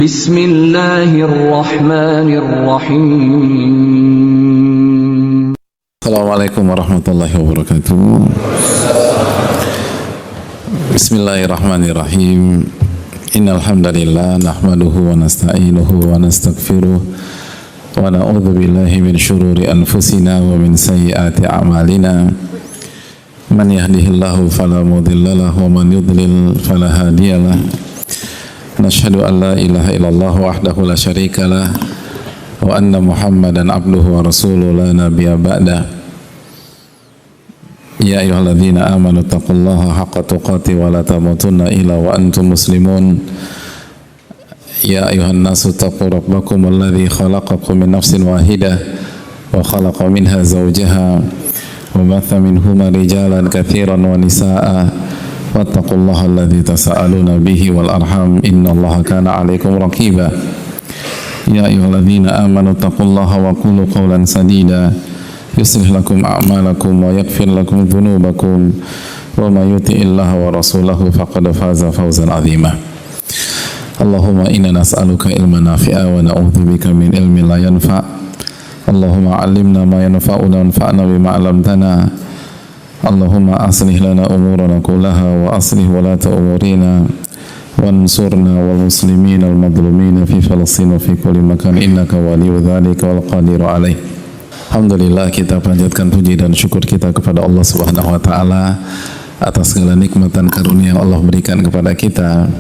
Bismillahirrahmanirrahim. Assalamualaikum warahmatullahi wabarakatuh. Bismillahirrahmanirrahim. Innal hamdalillah nahmaduhu wa nasta'inuhu wa nastaghfiruh wa na'udzu billahi min syururi anfusina wa min sayyiati a'malina. Man yahdihillahu fala mudilla lahu wa man yudlil fala hadiyalah. Nashhadu an la ilaha illallah wahdahu la syarika lah wa anna Muhammadan abduhu wa rasuluhu la nabiyya ba'da. Ya ayyuhalladzina amanu taqullaha haqqa tuqatih wa la tamutunna illa wa antum muslimun. Ya ayyuhan nasu taqu rabbakum alladzi khalaqakum min nafsin wahidah wa khalaqa minha zawjaha wa batha minhuma rijalan katsiran wa nisaa'a wattaqullaha alladzi tasaaluna bihi wal arham innallaha kana 'alaikum raqiba. Ya ayyuhalladzina amanu taqullaha wa qulu qawlan sadida yuslih lakum a'malakum wa yaghfir lakum dhunubakum wa may yuti'illaha wa rasulahu faqad faza fawzan 'azima. Allahumma inna nas'aluka ilman nafi'a wa na'udzubika min ilmin la yanfa'. Allahumma 'allimna ma yanfa'una wanfa'na bima 'allamtana. Allahumma aslih lana umurana kullaha wa aslih walata umurina wansurna wal muslimin al madlumin fi Falastin wa fi kulli makan innaka waliyyu dzalika wal qadiru alaih. Alhamdulillah, kita panjatkan puji dan syukur kita kepada Allah Subhanahu wa taala atas segala nikmat dan karunia yang Allah berikan kepada kita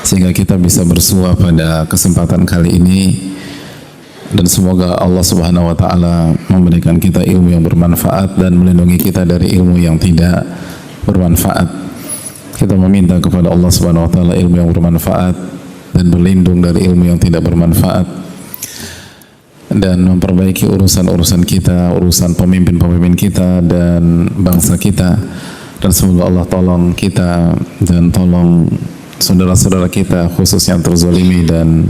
sehingga kita bisa bersua pada kesempatan kali ini. Dan semoga Allah Subhanahu wa taala memberikan kita ilmu yang bermanfaat dan melindungi kita dari ilmu yang tidak bermanfaat. Kita meminta kepada Allah Subhanahu wa taala ilmu yang bermanfaat dan berlindung dari ilmu yang tidak bermanfaat, dan memperbaiki urusan-urusan kita, urusan pemimpin-pemimpin kita dan bangsa kita. Dan semoga Allah tolong kita dan tolong saudara-saudara kita, khususnya yang terzolimi, dan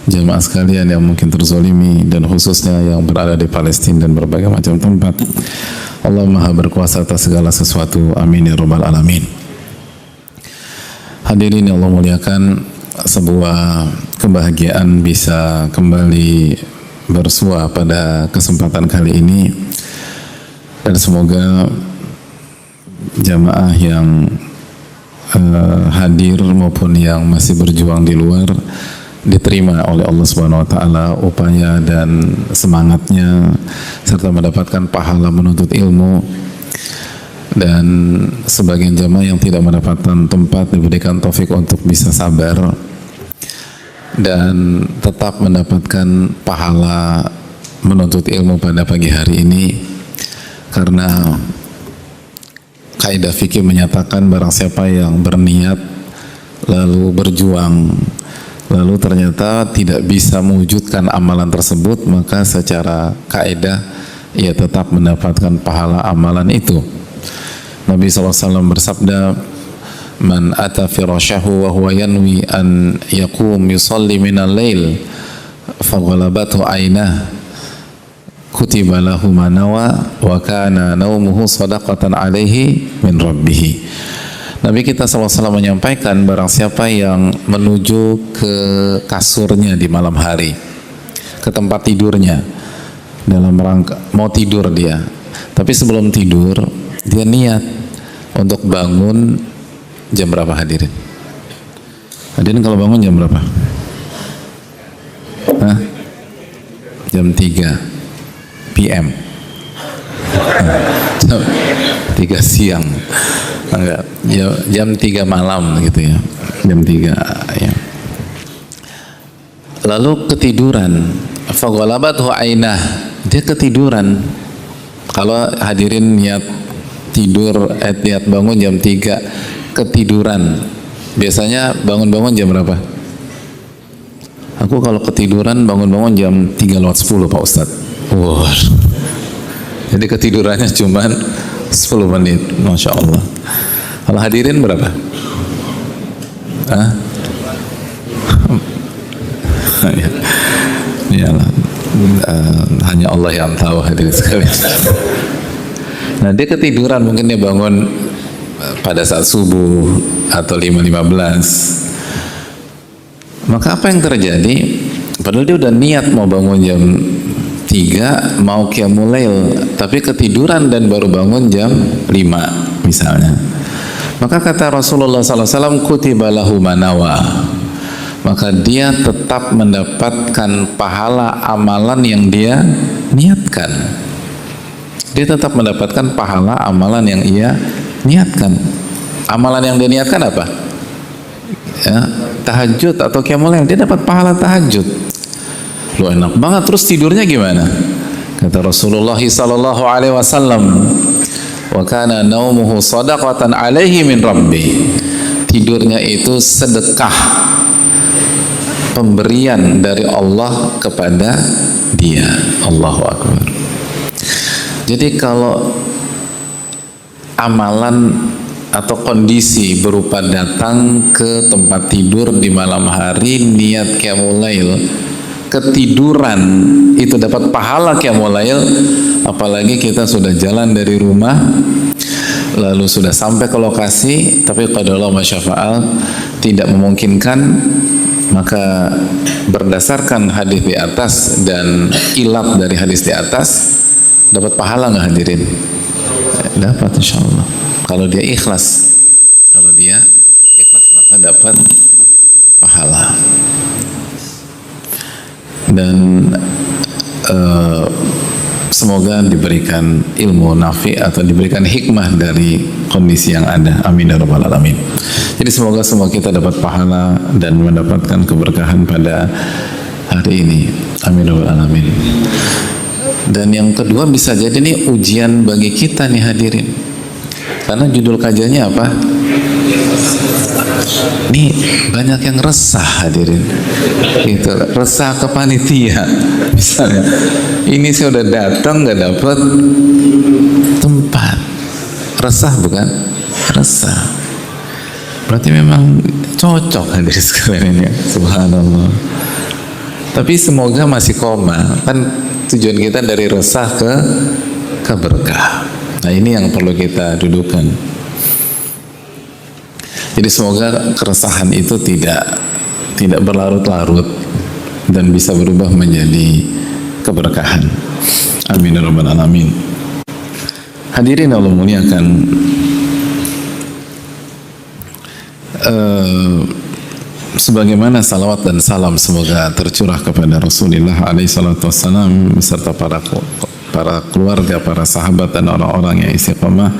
jamaah sekalian yang mungkin terzolimi, dan khususnya yang berada di Palestina dan berbagai macam tempat. Allah Maha berkuasa atas segala sesuatu. Amin ya rabbal alamin. Hadirin yang Allah muliakan, sebuah kebahagiaan bisa kembali bersua pada kesempatan kali ini, dan semoga jamaah yang hadir maupun yang masih berjuang di luar diterima oleh Allah Subhanahu wa taala upaya dan semangatnya, serta mendapatkan pahala menuntut ilmu. Dan sebagian jamaah yang tidak mendapatkan tempat diberikan taufik untuk bisa sabar dan tetap mendapatkan pahala menuntut ilmu pada pagi hari ini, karena kaidah fikih menyatakan barang siapa yang berniat lalu berjuang lalu ternyata tidak bisa mewujudkan amalan tersebut, maka secara kaidah ia tetap mendapatkan pahala amalan itu. Nabi SAW bersabda, man ata firasyahu wa huwa yanwi an yaqum yusalli minal lail faghalabathu aynah kutiba lahu ma nawa wa kana naumuhu sadaqatan alaihi min rabbih. Nabi kita SAW menyampaikan, barang siapa yang menuju ke kasurnya di malam hari, ke tempat tidurnya, dalam rangka mau tidur dia, tapi sebelum tidur dia niat untuk bangun jam berapa hadirin? Hadirin kalau bangun jam berapa? Hah? Jam 3 PM. Jam 3 siang. Enggak, jam 3 malam gitu ya. Jam 3 ya. Lalu ketiduran, faghalabathu ainah, dia ketiduran. Kalau hadirin niat tidur, niat bangun jam 3, ketiduran, biasanya bangun-bangun jam berapa? Aku kalau ketiduran bangun-bangun jam 3:10 Pak Ustadz. Wow. Jadi ketidurannya cuma 10 menit, Masya Allah. Kalau hadirin berapa? Hah? Iyalah, hanya Allah yang tahu hadirin sekalian. Nah, dia ketiduran, mungkin dia bangun pada saat subuh atau 5:15. Maka apa yang terjadi? Padahal dia udah niat mau bangun jam 3, mau qiyamul lail, tapi ketiduran dan baru bangun jam 5 misalnya. Maka kata Rasulullah SAW, kutiba lahu manawa. Maka dia tetap mendapatkan pahala amalan yang dia niatkan. Dia tetap mendapatkan pahala amalan yang ia niatkan. Amalan yang dia niatkan apa? Ya, tahajud atau qiyamul lail, dia dapat pahala tahajud. Lu enak banget. Terus tidurnya gimana? Kata Rasulullah sallallahu alaihi wasallam, wa kana naumuhu shadaqatan alaihi min rabbi. Tidurnya itu sedekah, pemberian dari Allah kepada dia. Allahu akbar. Jadi kalau amalan atau kondisi berupa datang ke tempat tidur di malam hari, niat qiyamul lail, ketiduran, itu dapat pahala qiyamul lail, apalagi kita sudah jalan dari rumah lalu sudah sampai ke lokasi tapi qadarullah masyafa'al tidak memungkinkan, maka berdasarkan hadis di atas dan ilat dari hadis di atas, dapat pahala nggak hadirin? Dapat insyaallah. Kalau dia ikhlas, maka dapat pahala. Dan semoga diberikan ilmu nafi atau diberikan hikmah dari kondisi yang ada. Amin ya rabbal alamin. Jadi semoga semua kita dapat pahala dan mendapatkan keberkahan pada hari ini. Amin ya rabbal alamin. Dan yang kedua, bisa jadi ini ujian bagi kita nih hadirin. Karena judul kajiannya apa? Nih banyak yang resah hadirin. Gitu, resah ke panitia. Misalnya, ini saya udah datang nggak dapat tempat. Resah bukan? Resah. Berarti memang cocok hadirin sekalian ini. Subhanallah. Tapi semoga masih koma. Kan tujuan kita dari resah ke berkah. Nah ini yang perlu kita dudukan. Jadi semoga keresahan itu tidak berlarut-larut dan bisa berubah menjadi keberkahan. Amin ya rabbal alamin. Hadirin Allah muliakan. Sebagaimana salawat dan salam semoga tercurah kepada Rasulullah alaihi salatu wassalam beserta para keluarga, para sahabat dan orang-orang yang istiqamah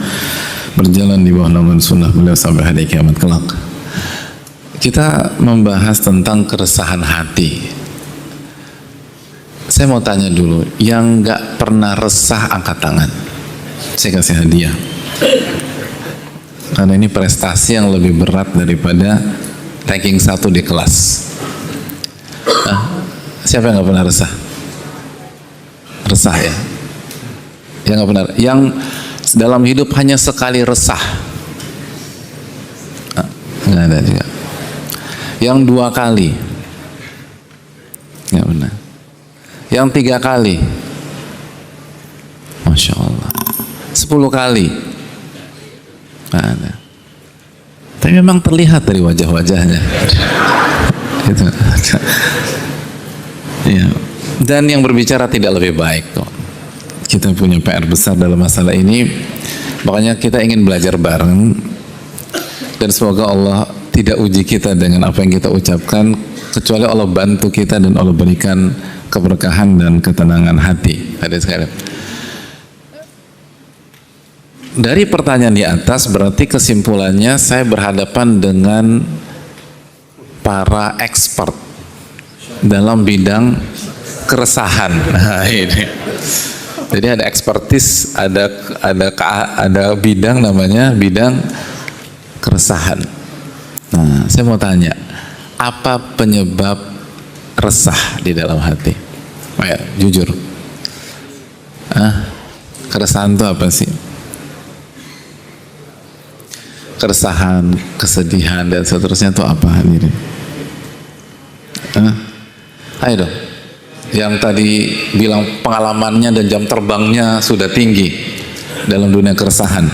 berjalan di bawah naungan sunnah beliau sampai hari kiamat kelak. Kita membahas tentang keresahan hati. Saya mau tanya dulu, yang nggak pernah resah angkat tangan. Saya kasih hadiah. Karena ini prestasi yang lebih berat daripada ranking 1 di kelas. Siapa yang nggak pernah resah? Resah ya? Yang nggak pernah. Yang dalam hidup hanya sekali resah. Nggak ada juga. Yang 2 kali. Nggak pernah. Yang 3 kali. Masya Allah. 10 kali. Nggak ada. Tapi memang terlihat dari wajah-wajahnya. Gitu. Ya. Dan yang berbicara tidak lebih baik kok. Kita punya PR besar dalam masalah ini. Makanya kita ingin belajar bareng. Dan semoga Allah tidak uji kita dengan apa yang kita ucapkan, kecuali Allah bantu kita dan Allah berikan keberkahan dan ketenangan hati. Hadirin sekalian. Dari pertanyaan di atas berarti kesimpulannya saya berhadapan dengan para expert dalam bidang keresahan. Nah, ini. Jadi ada expertise, ada bidang namanya bidang keresahan. Nah, saya mau tanya, apa penyebab resah di dalam hati? Ayo, jujur. Keresahan itu apa sih? Keresahan, kesedihan dan seterusnya itu apa hadirin? Ayo dong. Yang tadi bilang pengalamannya dan jam terbangnya sudah tinggi dalam dunia keresahan,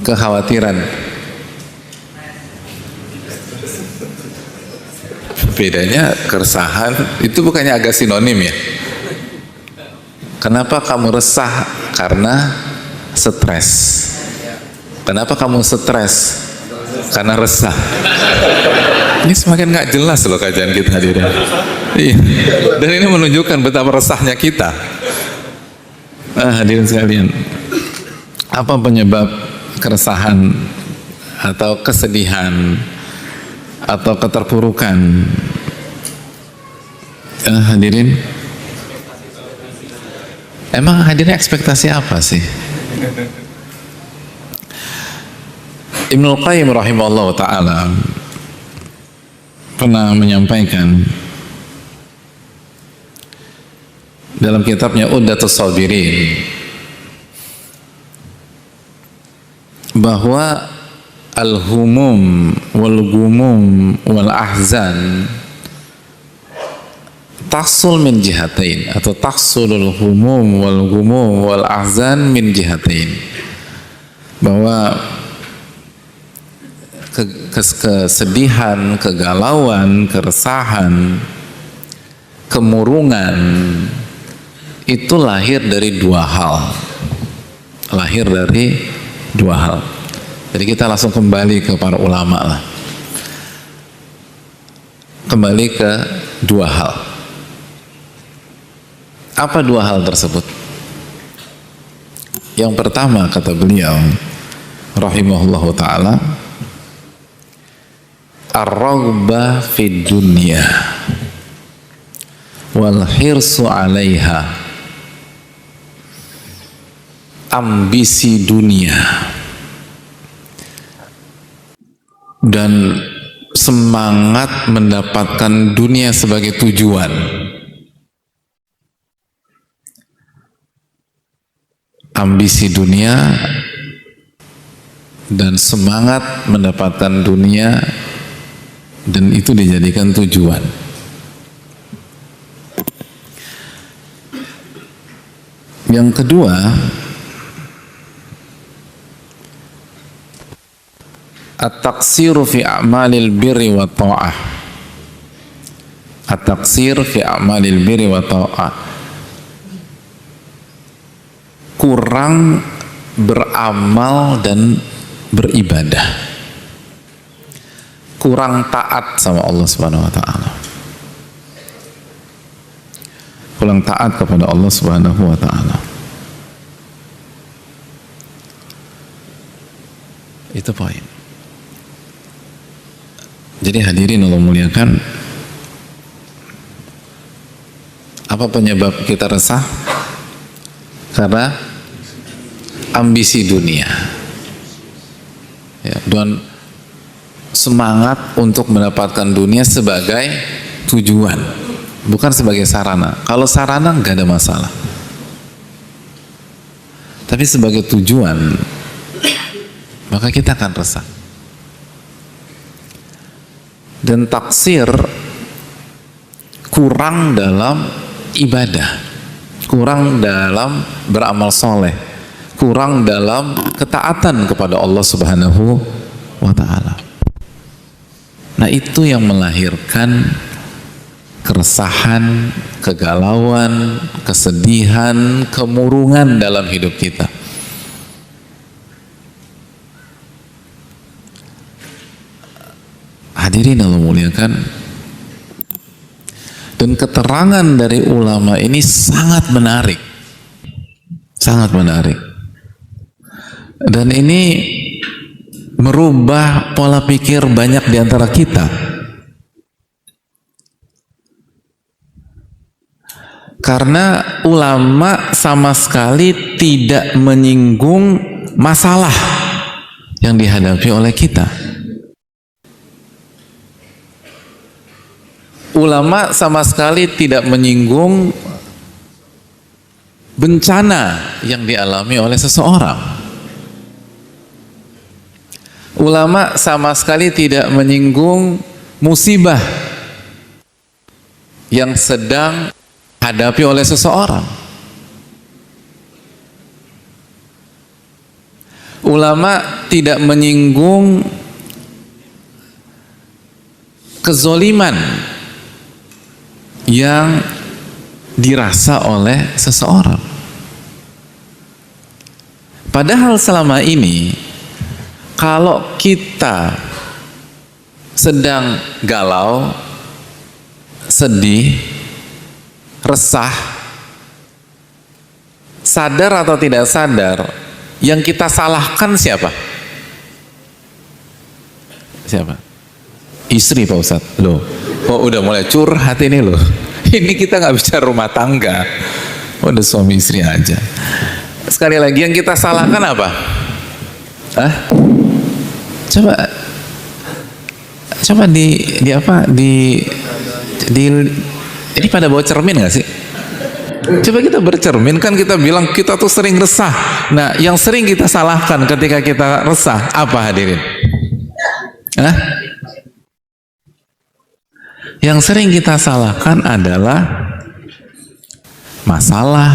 kekhawatiran, Bedanya keresahan itu bukannya agak sinonim ya? Kenapa kamu resah? Karena stres. Kenapa kamu stres? Karena resah. Ini semakin nggak jelas loh kajian kita hadirin. Iya. Dan ini menunjukkan betapa resahnya kita. Hadirin sekalian, apa penyebab keresahan atau kesedihan atau keterpurukan? Hadirin, emang hadirin ekspektasi apa sih? Ibnul Qayyim rahimahullah ta'ala pernah menyampaikan dalam kitabnya Uddatus Sabirin bahwa al-humum wal-gumum wal-ahzan tahsul min jihatain, atau tahsulul humum wal-gumum wal-ahzan min jihatain, bahwa kesedihan, kegalauan, keresahan, kemurungan itu lahir dari dua hal. Lahir dari dua hal. Jadi kita langsung kembali ke para ulama lah. Kembali ke dua hal. Apa dua hal tersebut? Yang pertama, kata beliau rahimahullahu ta'ala, ar-raghbah fid dunya wal hirsu 'alaiha, ambisi dunia dan semangat mendapatkan dunia sebagai tujuan. Ambisi dunia dan semangat mendapatkan dunia, dan itu dijadikan tujuan. Yang kedua, at-taqsiru fi a'malil birri wa ta'ah. At-taqsir fi a'malil birri wa ta'ah, kurang beramal dan beribadah, kurang taat sama Allah Subhanahu wa ta'ala, kurang taat kepada Allah Subhanahu wa ta'ala. Itu poin. Jadi hadirin Allah muliakan, apa penyebab kita resah? Karena ambisi dunia ya, dan semangat untuk mendapatkan dunia sebagai tujuan, bukan sebagai sarana. Kalau sarana nggak ada masalah, tapi sebagai tujuan, maka kita akan resah. Dan taksir, kurang dalam ibadah, kurang dalam beramal soleh, kurang dalam ketaatan kepada Allah Subhanahu wa ta'ala. Nah, itu yang melahirkan keresahan, kegalauan, kesedihan, kemurungan dalam hidup kita. Hadirin Allah muliakan, dan keterangan dari ulama ini sangat menarik, sangat menarik, dan ini merubah pola pikir banyak di antara kita. Karena ulama sama sekali tidak menyinggung masalah yang dihadapi oleh kita. Ulama sama sekali tidak menyinggung bencana yang dialami oleh seseorang. Ulama sama sekali tidak menyinggung musibah yang sedang hadapi oleh seseorang. Ulama tidak menyinggung kezoliman yang dirasa oleh seseorang. Padahal selama ini kalau kita sedang galau, sedih, resah, sadar atau tidak sadar, yang kita salahkan siapa? Siapa? Istri, Pak Ustadz. Loh, kok udah mulai curhat ini loh. Ini kita nggak bicara rumah tangga, udah suami istri aja. Sekali lagi, yang kita salahkan apa? Hah? Coba ini pada bawa cermin nggak sih? Coba kita bercermin, kan kita bilang kita tuh sering resah. Nah, yang sering kita salahkan ketika kita resah apa, hadirin? Hah? Yang sering kita salahkan adalah masalah,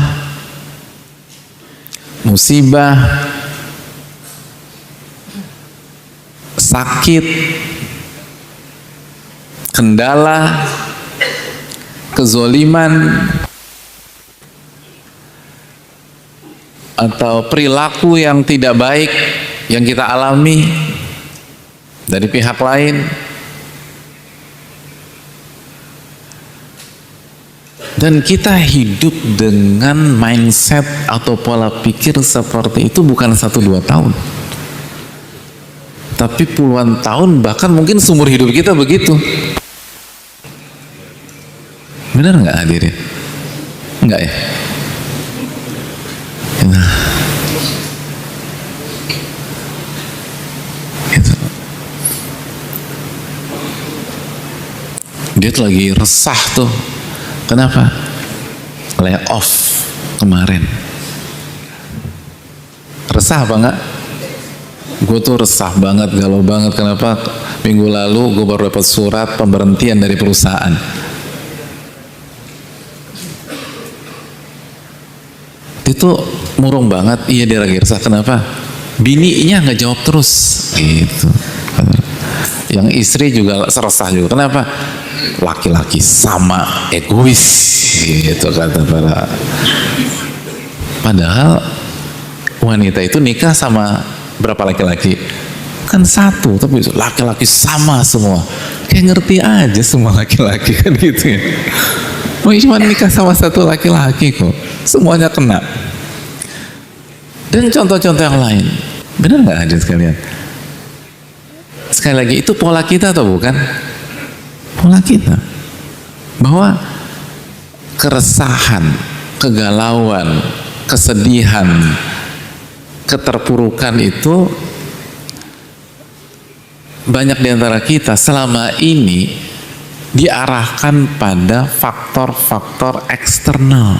musibah, sakit, kendala, kezoliman, atau perilaku yang tidak baik yang kita alami dari pihak lain. Dan kita hidup dengan mindset atau pola pikir seperti itu bukan 1-2 tahun, tapi puluhan tahun, bahkan mungkin seumur hidup kita begitu. Benar nggak, hadirin? Enggak ya? Nah, gitu. Dia tuh lagi resah tuh. Kenapa? Layoff kemarin. Resah apa enggak? Gue tuh resah banget, galau banget. Kenapa? Minggu lalu gue baru dapat surat pemberhentian dari perusahaan. Itu murung banget. Iya, dia lagi resah. Kenapa? Bininya nggak jawab terus. Gitu. Yang istri juga resah juga. Kenapa? Laki-laki sama egois, gitu kata para. Padahal wanita itu nikah sama berapa laki-laki? Kan satu, tapi laki-laki sama semua. Kayak ngerti aja semua laki-laki kan gitu ya. Mau cuma nikah sama satu laki-laki kok, semuanya kena. Dan contoh-contoh yang lain, benar nggak ada sekalian? Sekali lagi, itu pola kita atau bukan? Pola kita. Bahwa keresahan, kegalauan, kesedihan, keterpurukan itu banyak di antara kita selama ini diarahkan pada faktor-faktor eksternal.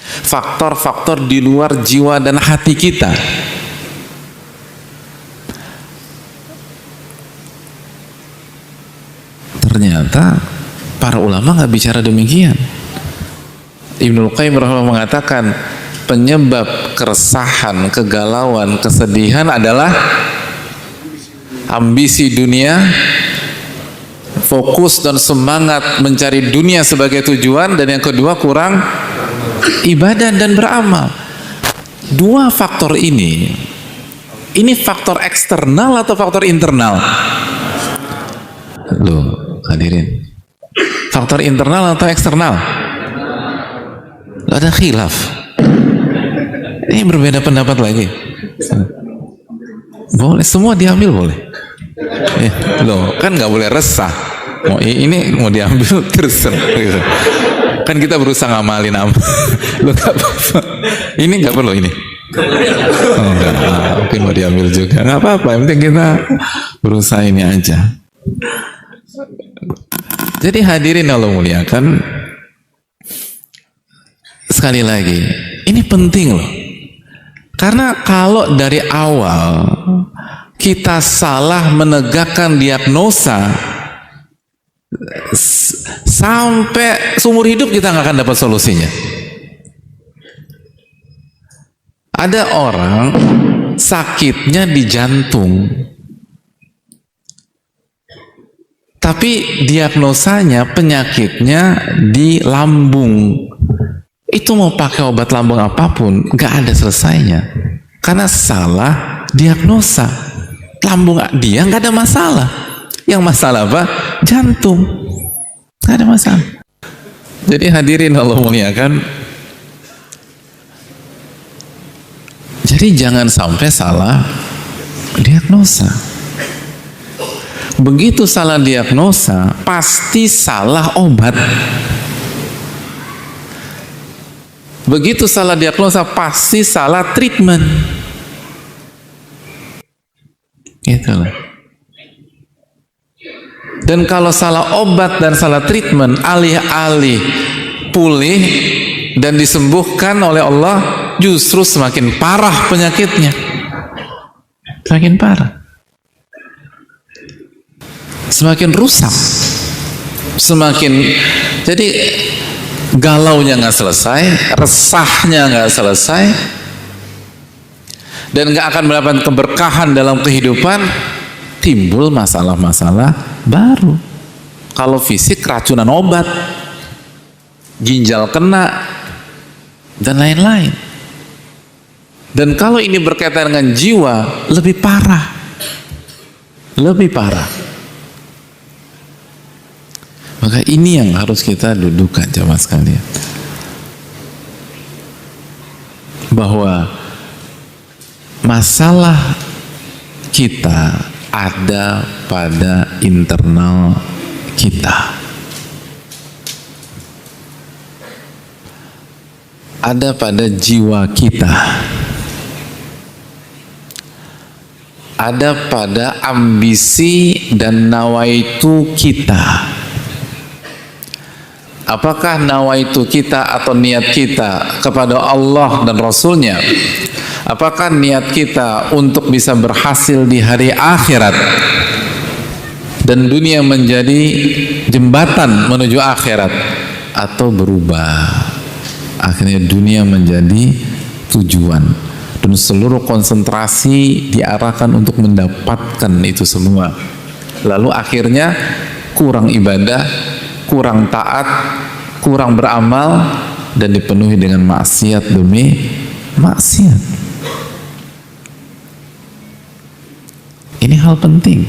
Faktor-faktor di luar jiwa dan hati kita. Ternyata para ulama nggak bicara demikian. Ibnul Qayyim rahimahullah mengatakan penyebab keresahan, kegalauan, kesedihan adalah ambisi dunia, fokus dan semangat mencari dunia sebagai tujuan, dan yang kedua kurang ibadah dan beramal. Dua faktor ini faktor eksternal atau faktor internal? Loh, hadirin, faktor internal atau eksternal? Ada khilaf. Ini berbeda pendapat lagi. Boleh, semua diambil boleh. Loh, kan nggak boleh resah. Ini mau diambil terserah. Gitu. Kan kita berusaha ngamalin amal. Lo nggak apa-apa. Ini nggak perlu ini. Oh, enggak. Mungkin mau diambil juga. Nggak apa-apa. Yang penting kita berusaha ini aja. Jadi hadirin Allah muliakan, sekali lagi, ini penting loh. Karena kalau dari awal kita salah menegakkan diagnosa, sampai seumur hidup kita nggak akan dapat solusinya. Ada orang sakitnya di jantung, Tapi diagnosanya penyakitnya di lambung. Itu mau pakai obat lambung apapun, nggak ada selesainya. Karena salah diagnosa. Lambung dia nggak ada masalah. Yang masalah apa? Jantung. Nggak ada masalah. Jadi hadirin Allah muliakan. Jadi jangan sampai salah diagnosa. Begitu salah diagnosa, pasti salah obat. Begitu salah diagnosa, pasti salah treatment. Gitu loh. Dan kalau salah obat dan salah treatment, alih-alih pulih dan disembuhkan oleh Allah, justru semakin parah penyakitnya. Semakin parah. Semakin rusak, semakin, jadi galaunya nggak selesai, resahnya nggak selesai, dan nggak akan mendapatkan keberkahan dalam kehidupan. Timbul masalah-masalah baru. Kalau fisik, keracunan obat, ginjal kena, dan lain-lain. Dan kalau ini berkaitan dengan jiwa, lebih parah, lebih parah. Maka ini yang harus kita dudukkan jamaah sekalian, bahwa masalah kita ada pada internal kita, ada pada jiwa kita, ada pada ambisi dan nawaitu kita. Apakah nawaitu kita atau niat kita kepada Allah dan Rasulnya? Apakah niat kita untuk bisa berhasil di hari akhirat dan dunia menjadi jembatan menuju akhirat, atau berubah akhirnya dunia menjadi tujuan dan seluruh konsentrasi diarahkan untuk mendapatkan itu semua, lalu akhirnya kurang ibadah, kurang taat, kurang beramal, dan dipenuhi dengan maksiat demi maksiat. Ini hal penting.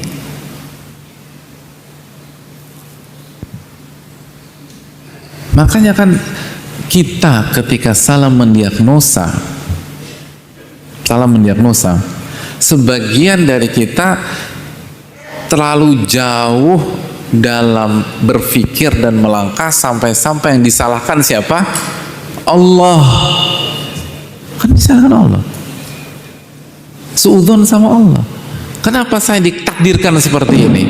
Makanya kan kita ketika salah mendiagnosa, sebagian dari kita terlalu jauh dalam berpikir dan melangkah sampai-sampai yang disalahkan siapa? Allah. Kan disalahkan Allah. Suudzon sama Allah. Kenapa saya ditakdirkan seperti ini?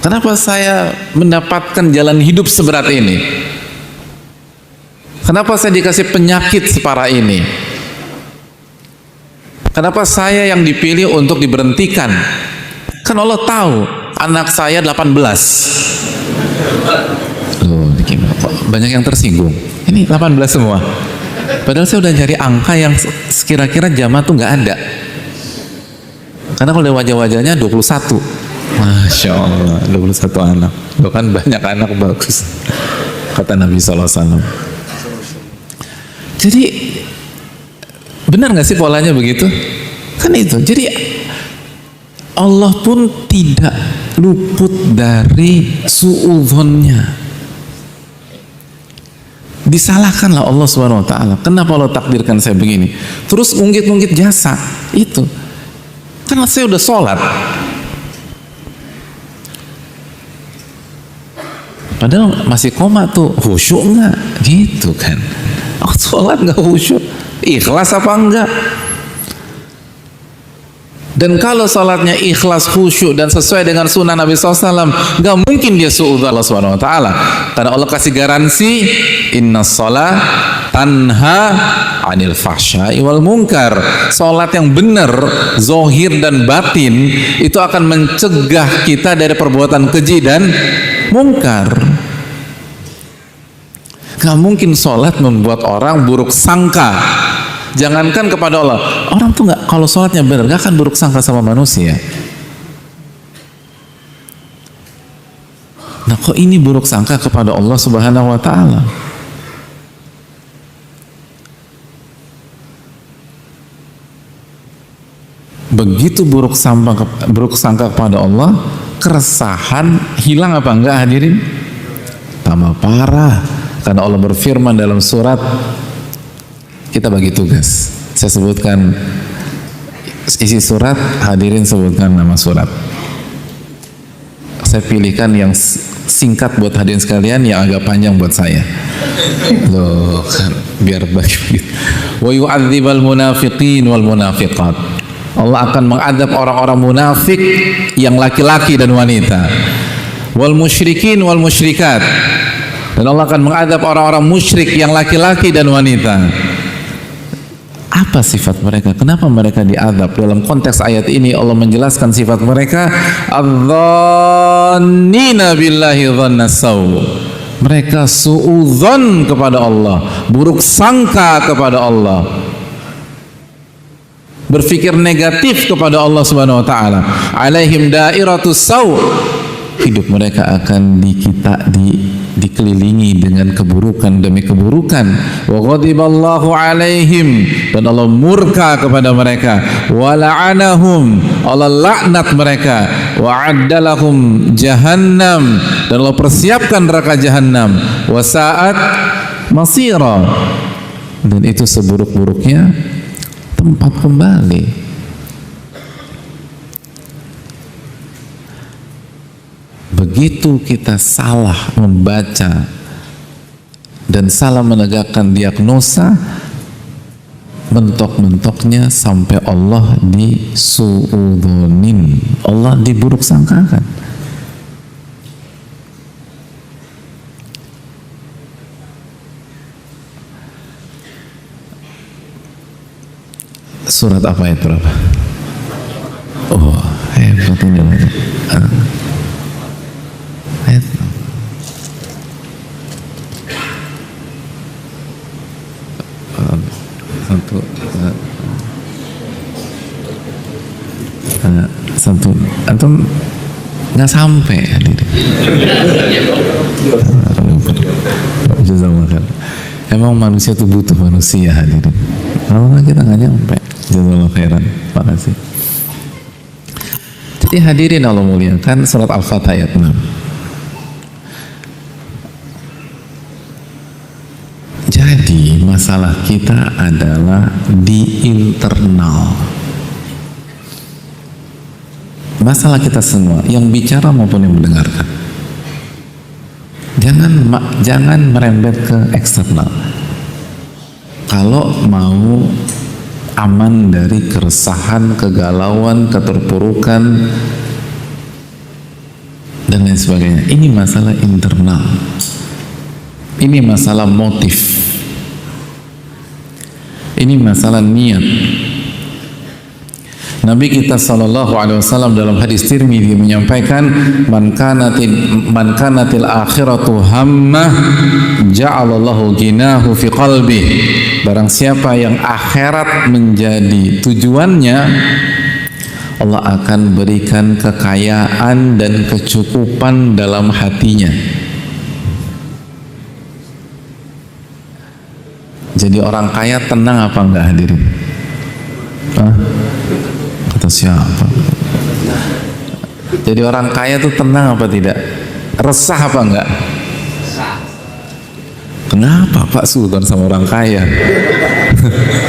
Kenapa saya mendapatkan jalan hidup seberat ini? Kenapa saya dikasih penyakit separah ini? Kenapa saya yang dipilih untuk diberhentikan? Kan Allah tahu anak saya 18. Loh, banyak yang tersinggung. Ini 18 semua. Padahal saya udah cari angka yang sekira-kira jamaah tuh nggak ada. Karena kalau wajah-wajahnya 21. Masya Allah, 21 anak. Loh kan banyak anak, bagus. Kata Nabi SAW. Jadi benar nggak sih polanya begitu? Kan itu. Jadi Allah pun tidak luput dari suudzonnya. Disalahkanlah Allah Subhanahu wa taala. Kenapa Allah takdirkan saya begini? Terus ungkit-ungkit jasa itu. Karena saya udah sholat. Padahal masih koma tuh, khusyuk nggak? Gitu kan? Oh, sholat nggak khusyuk? Ikhlas apa enggak? Dan kalau sholatnya ikhlas, khusyuk, dan sesuai dengan sunnah Nabi SAW, gak mungkin dia suudzon Allah Subhanahu Wa Taala. Karena Allah kasih garansi, Inna sholat tanha anil fahsya'i wal munkar. Sholat yang benar, zohir dan batin, itu akan mencegah kita dari perbuatan keji dan munkar. Gak mungkin sholat membuat orang buruk sangka. Jangankan kepada Allah, orang tuh nggak, kalau sholatnya benar, nggak akan buruk sangka sama manusia. kok ini buruk sangka kepada Allah Subhanahu wa taala? Begitu buruk sangka kepada Allah, keresahan hilang apa enggak hadirin? Tambah parah. Karena Allah berfirman dalam surat, kita bagi tugas. Saya sebutkan isi surat, hadirin sebutkan nama surat. Saya pilihkan yang singkat buat hadirin sekalian, yang agak panjang buat saya. Loh, kan biar bagi. Wa yu'adzibal munafiqin wal munafiqat. Allah akan mengadab orang-orang munafik yang laki-laki dan wanita. Wal musyrikin wal musyrikat. Dan Allah akan mengadab orang-orang musyrik yang laki-laki dan wanita. Apa sifat mereka? Kenapa mereka diadab? Dalam konteks ayat ini Allah menjelaskan sifat mereka, adz-dzannina billahi dhanna saw. Mereka suudzon kepada Allah, buruk sangka kepada Allah, berpikir negatif kepada Allah Subhanahu wa taala. Alaihim dairatus saw. Hidup mereka akan dikelilingi dengan keburukan demi keburukan. Wa ghadiballahu alaihim, dan Allah murka kepada mereka. Wa la'anahum, Allah laknat mereka. Wa addalahum jahannam, dan Allah persiapkan neraka jahannam. Wa sa'at masira, dan itu seburuk-buruknya tempat kembali. Begitu kita salah membaca dan salah menegakkan diagnosa, mentok-mentoknya sampai Allah disuudzonin, Allah diburuk sangkakan. Surat apa itu berapa? Oh, hebat ini. Ayat satu antum nggak sampai hadirin. Jazakallah. Emang manusia itu butuh manusia hadirin. Kalau kita nggak nyampe. Jazakallah khairan. Makasih. Jadi hadirin Allah muliakan, surat Al-Fatah ayat 6. Jadi masalah kita adalah di internal. Masalah kita semua, yang bicara maupun yang mendengarkan. Jangan merembet ke eksternal. Kalau mau aman dari keresahan, kegalauan, keterpurukan, dan lain sebagainya, ini masalah internal. Ini masalah motif. Ini masalah niat. Nabi kita SAW dalam hadis Tirmidzi menyampaikan, man kanatil akhiratu hammah ja'alallahu ginahu fi qalbi. Barang siapa yang akhirat menjadi tujuannya, Allah akan berikan kekayaan dan kecukupan dalam hatinya. Jadi orang kaya tenang apa enggak hadirin? Hah? Kata siapa? Jadi orang kaya itu tenang apa tidak? Resah apa enggak? Kenapa Pak Sultan sama orang kaya?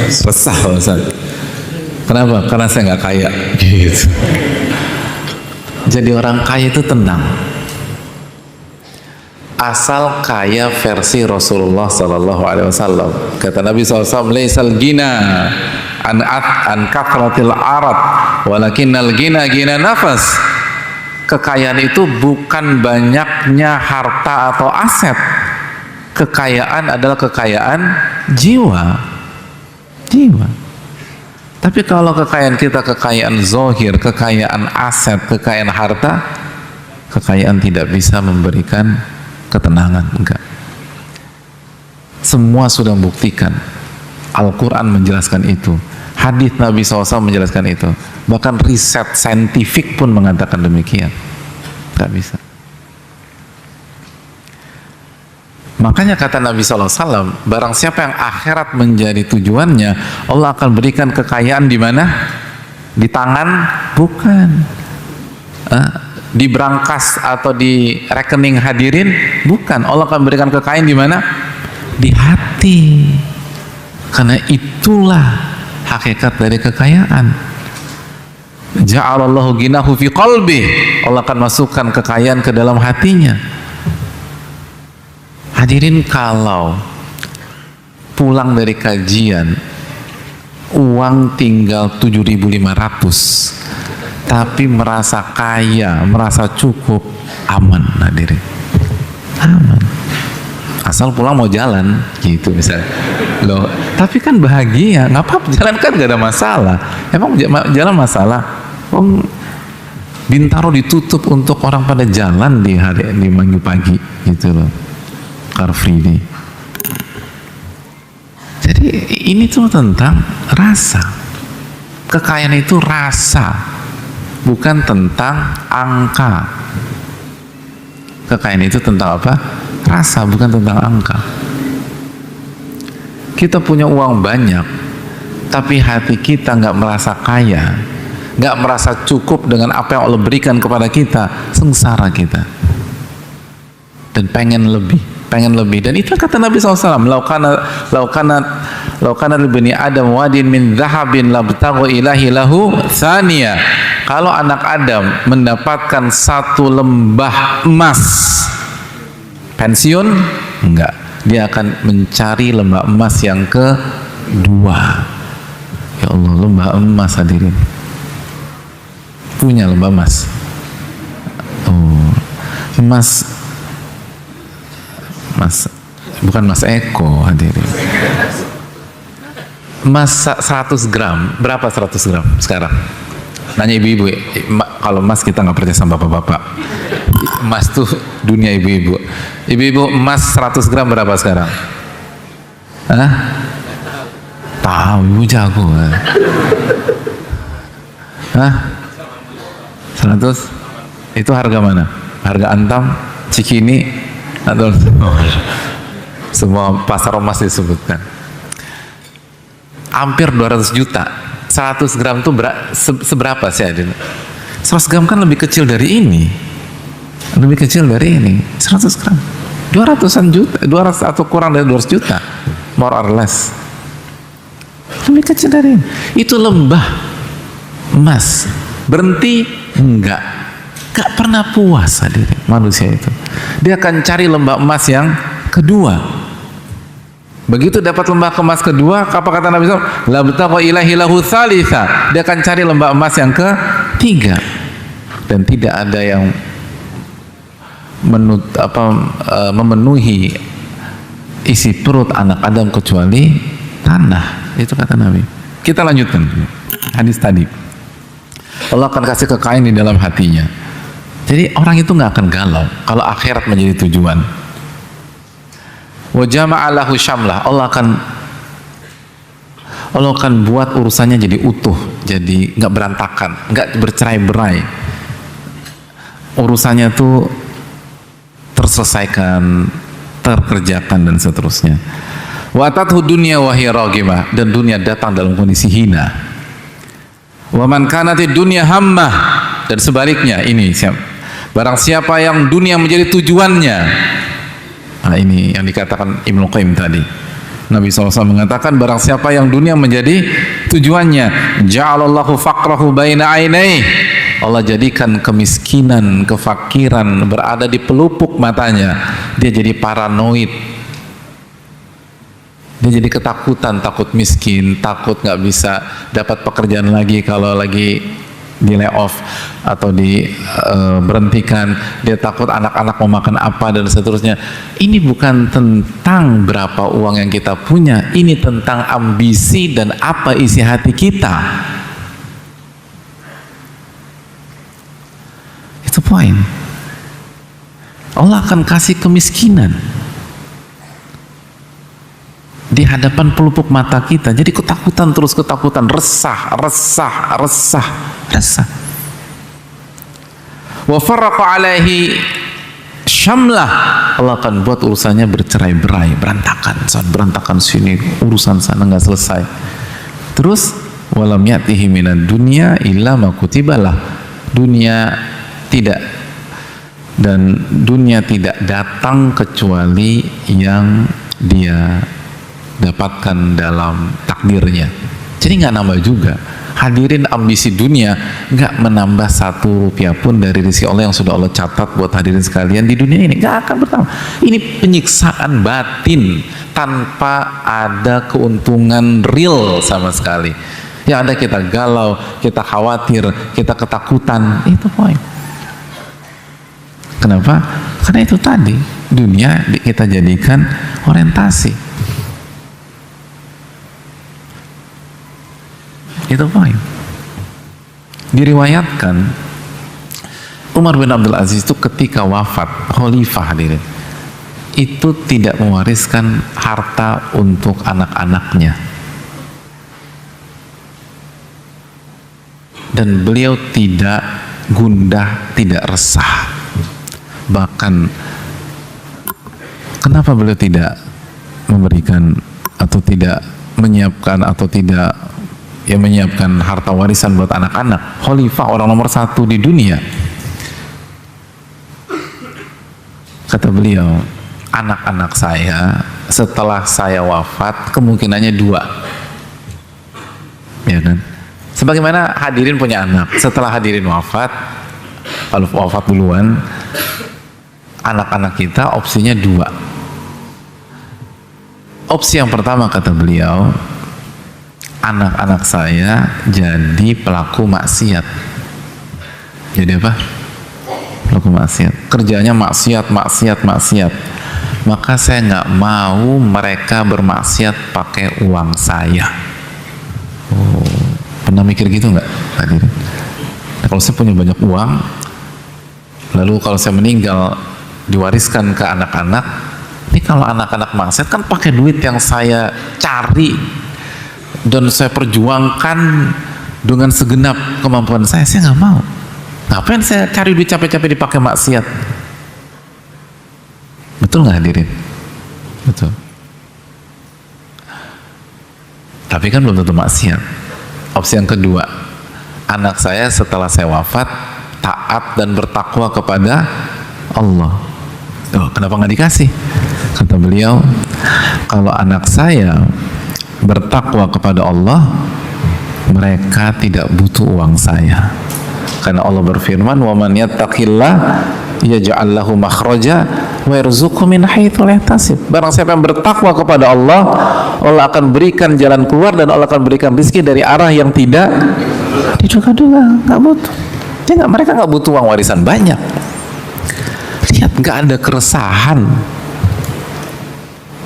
Resah Pak Ustaz. Kenapa? Karena saya nggak kaya. Gitu. Jadi orang kaya itu tenang. Asal kaya versi Rasulullah Sallallahu Alaihi Wasallam. Kata Nabi SAW, "Laisal gina an kathratil arad, walakinnal gina nafas." Kekayaan itu bukan banyaknya harta atau aset. Kekayaan adalah kekayaan jiwa. Tapi kalau kekayaan kita kekayaan zohir, kekayaan aset, kekayaan harta, kekayaan tidak bisa memberikan ketenangan, enggak. Semua sudah membuktikan. Al-Quran menjelaskan itu, hadis Nabi SAW menjelaskan itu, bahkan riset saintifik pun mengatakan demikian. Enggak bisa. Makanya kata Nabi SAW, barang siapa yang akhirat menjadi tujuannya, Allah akan berikan kekayaan di mana? Di tangan? Bukan. Di brankas atau di rekening hadirin? Bukan. Allah akan berikan kekayaan di mana? Di hati. Karena itulah hakikat dari kekayaan. Ja'alallahu ghinahu fi qalbi. Allah akan masukkan kekayaan ke dalam hatinya. Hadirin, kalau pulang dari kajian uang tinggal 7.500 tapi merasa kaya, merasa cukup, aman hadirin, aman. Asal pulang mau jalan gitu misalnya. Loh, tapi kan bahagia, nggak apa-apa, jalan kan nggak ada masalah. Emang jalan masalah? Bintaro ditutup untuk orang pada jalan di minggu pagi gitu loh, Car Free Day. Jadi ini tuh tentang rasa. Kekayaan itu rasa, bukan tentang angka. Kekayaan itu tentang apa? Rasa, bukan tentang angka. Kita punya uang banyak, tapi hati kita nggak merasa kaya, nggak merasa cukup dengan apa yang Allah berikan kepada kita, sengsara kita, dan pengen lebih. Dan itu kata Nabi SAW, laukana libni Adam wadin min dhahabin labtaghu ilahi lahu thaniya. Kalau anak Adam mendapatkan satu lembah emas, pensiun? Enggak, dia akan mencari lembah emas yang kedua. Ya Allah, lembah emas hadirin, punya lembah emas. Emas bukan Mas Eko hadirin. Emas 100 gram, berapa 100 gram sekarang? Nanya ibu-ibu, kalau emas kita nggak percaya sama bapak-bapak. Emas tuh dunia ibu-ibu. Ibu-ibu, emas 100 gram berapa sekarang? Hah? Tahu, ibu jago. Hah? 100? Itu harga mana? Harga Antam, Cikini, atau semua pasar emas disebutkan. Hampir 200 juta. 100 gram itu seberapa sih Adin? 100 gram kan lebih kecil dari ini. Lebih kecil dari ini. 100 gram 200-an juta, 200 atau kurang dari 200 juta, more or less. Lebih kecil dari ini. Itu lembah emas. Berhenti? Enggak. Gak pernah puas hadirin manusia itu. Dia akan cari lembah emas yang kedua. Begitu dapat lembah emas kedua, apa kata Nabi SAW? Labtaghu ilahi lahu thalitha. Dia akan cari lembah emas yang ketiga. Dan tidak ada yang memenuhi isi perut anak Adam kecuali tanah. Itu kata Nabi. Kita lanjutkan hadis tadi. Allah akan kasih kekayaan di dalam hatinya. Jadi orang itu nggak akan galau kalau akhirat menjadi tujuan. Wa jama'a lahu syamlah. Allah akan buat urusannya jadi utuh, jadi nggak berantakan, nggak bercerai-berai. Urusannya tuh terselesaikan, terkerjakan dan seterusnya. Wa atathu dunya wa hiya raghimah, dan dunia datang dalam kondisi hina. Wa man kanatid dunya hammah, dan sebaliknya ini barang siapa yang dunia menjadi tujuannya. Nah, ini yang dikatakan Ibnu Qayyim tadi. Nabi SAW mengatakan barang siapa yang dunia menjadi tujuannya, ja'alallahu faqrahu baina ainai. Allah jadikan kemiskinan, kefakiran berada di pelupuk matanya. Dia jadi paranoid. Dia jadi ketakutan, takut miskin, takut nggak bisa dapat pekerjaan lagi kalau lagi di lay off atau berhentikan. Dia takut anak-anak mau makan apa dan seterusnya. Ini bukan tentang berapa uang yang kita punya, ini tentang ambisi dan apa isi hati kita. Itu poin. Allah akan kasih kemiskinan di hadapan pelupuk mata kita. Jadi ketakutan, terus ketakutan, resah. Wa farraqa alaihi syamlah, Allah akan buat urusannya bercerai-berai, berantakan sini, urusan sana nggak selesai. Terus walam ya'tihi minad dunya illa ma kutibalah. Dunia tidak datang kecuali yang dia dapatkan dalam takdirnya. Jadi nggak nambah juga. Hadirin, ambisi dunia nggak menambah 1 rupiah pun dari rezeki Allah yang sudah Allah catat buat hadirin sekalian di dunia ini. Nggak akan bertambah. Ini penyiksaan batin tanpa ada keuntungan real sama sekali. Yang ada kita galau, kita khawatir, kita ketakutan. Itu poin. Kenapa? Karena itu tadi, dunia kita jadikan orientasi. Itu poin. Diriwayatkan Umar bin Abdul Aziz itu ketika wafat, khalifah hadirin, itu tidak mewariskan harta untuk anak-anaknya. Dan beliau tidak gundah, tidak resah. Bahkan kenapa beliau tidak memberikan atau tidak menyiapkan atau tidak menyiapkan harta warisan buat anak-anak? Khalifah, orang nomor 1 di dunia. Kata beliau, anak-anak saya setelah saya wafat kemungkinannya 2, ya kan? Sebagaimana hadirin punya anak, setelah hadirin wafat, kalau wafat duluan, anak-anak kita opsinya 2. Opsi yang pertama, kata beliau, anak-anak saya jadi pelaku maksiat. Jadi apa? Pelaku maksiat. Kerjanya maksiat. Maka saya nggak mau mereka bermaksiat pakai uang saya. Oh, pernah mikir gitu nggak? Nah, kalau saya punya banyak uang, lalu kalau saya meninggal diwariskan ke anak-anak, ini kalau anak-anak maksiat kan pakai duit yang saya cari dan saya perjuangkan dengan segenap kemampuan saya nggak mau. Ngapain saya cari duit capek-capek dipakai maksiat? Betul nggak hadirin? Betul. Tapi kan belum tentu maksiat. Opsi yang kedua, anak saya setelah saya wafat taat dan bertakwa kepada Allah. Oh, kenapa nggak dikasih? Kata beliau, kalau anak saya bertakwa kepada Allah, mereka tidak butuh uang saya. Karena Allah berfirman, "Wa man yattaqillah yaj'al lahu makhraja wa yarzuqhu min haitsu la yahtasib." Barang siapa yang bertakwa kepada Allah, Allah akan berikan jalan keluar dan Allah akan berikan rezeki dari arah yang tidak diduga-duga. Nggak butuh. Mereka nggak butuh uang warisan banyak. Lihat, nggak ada keresahan.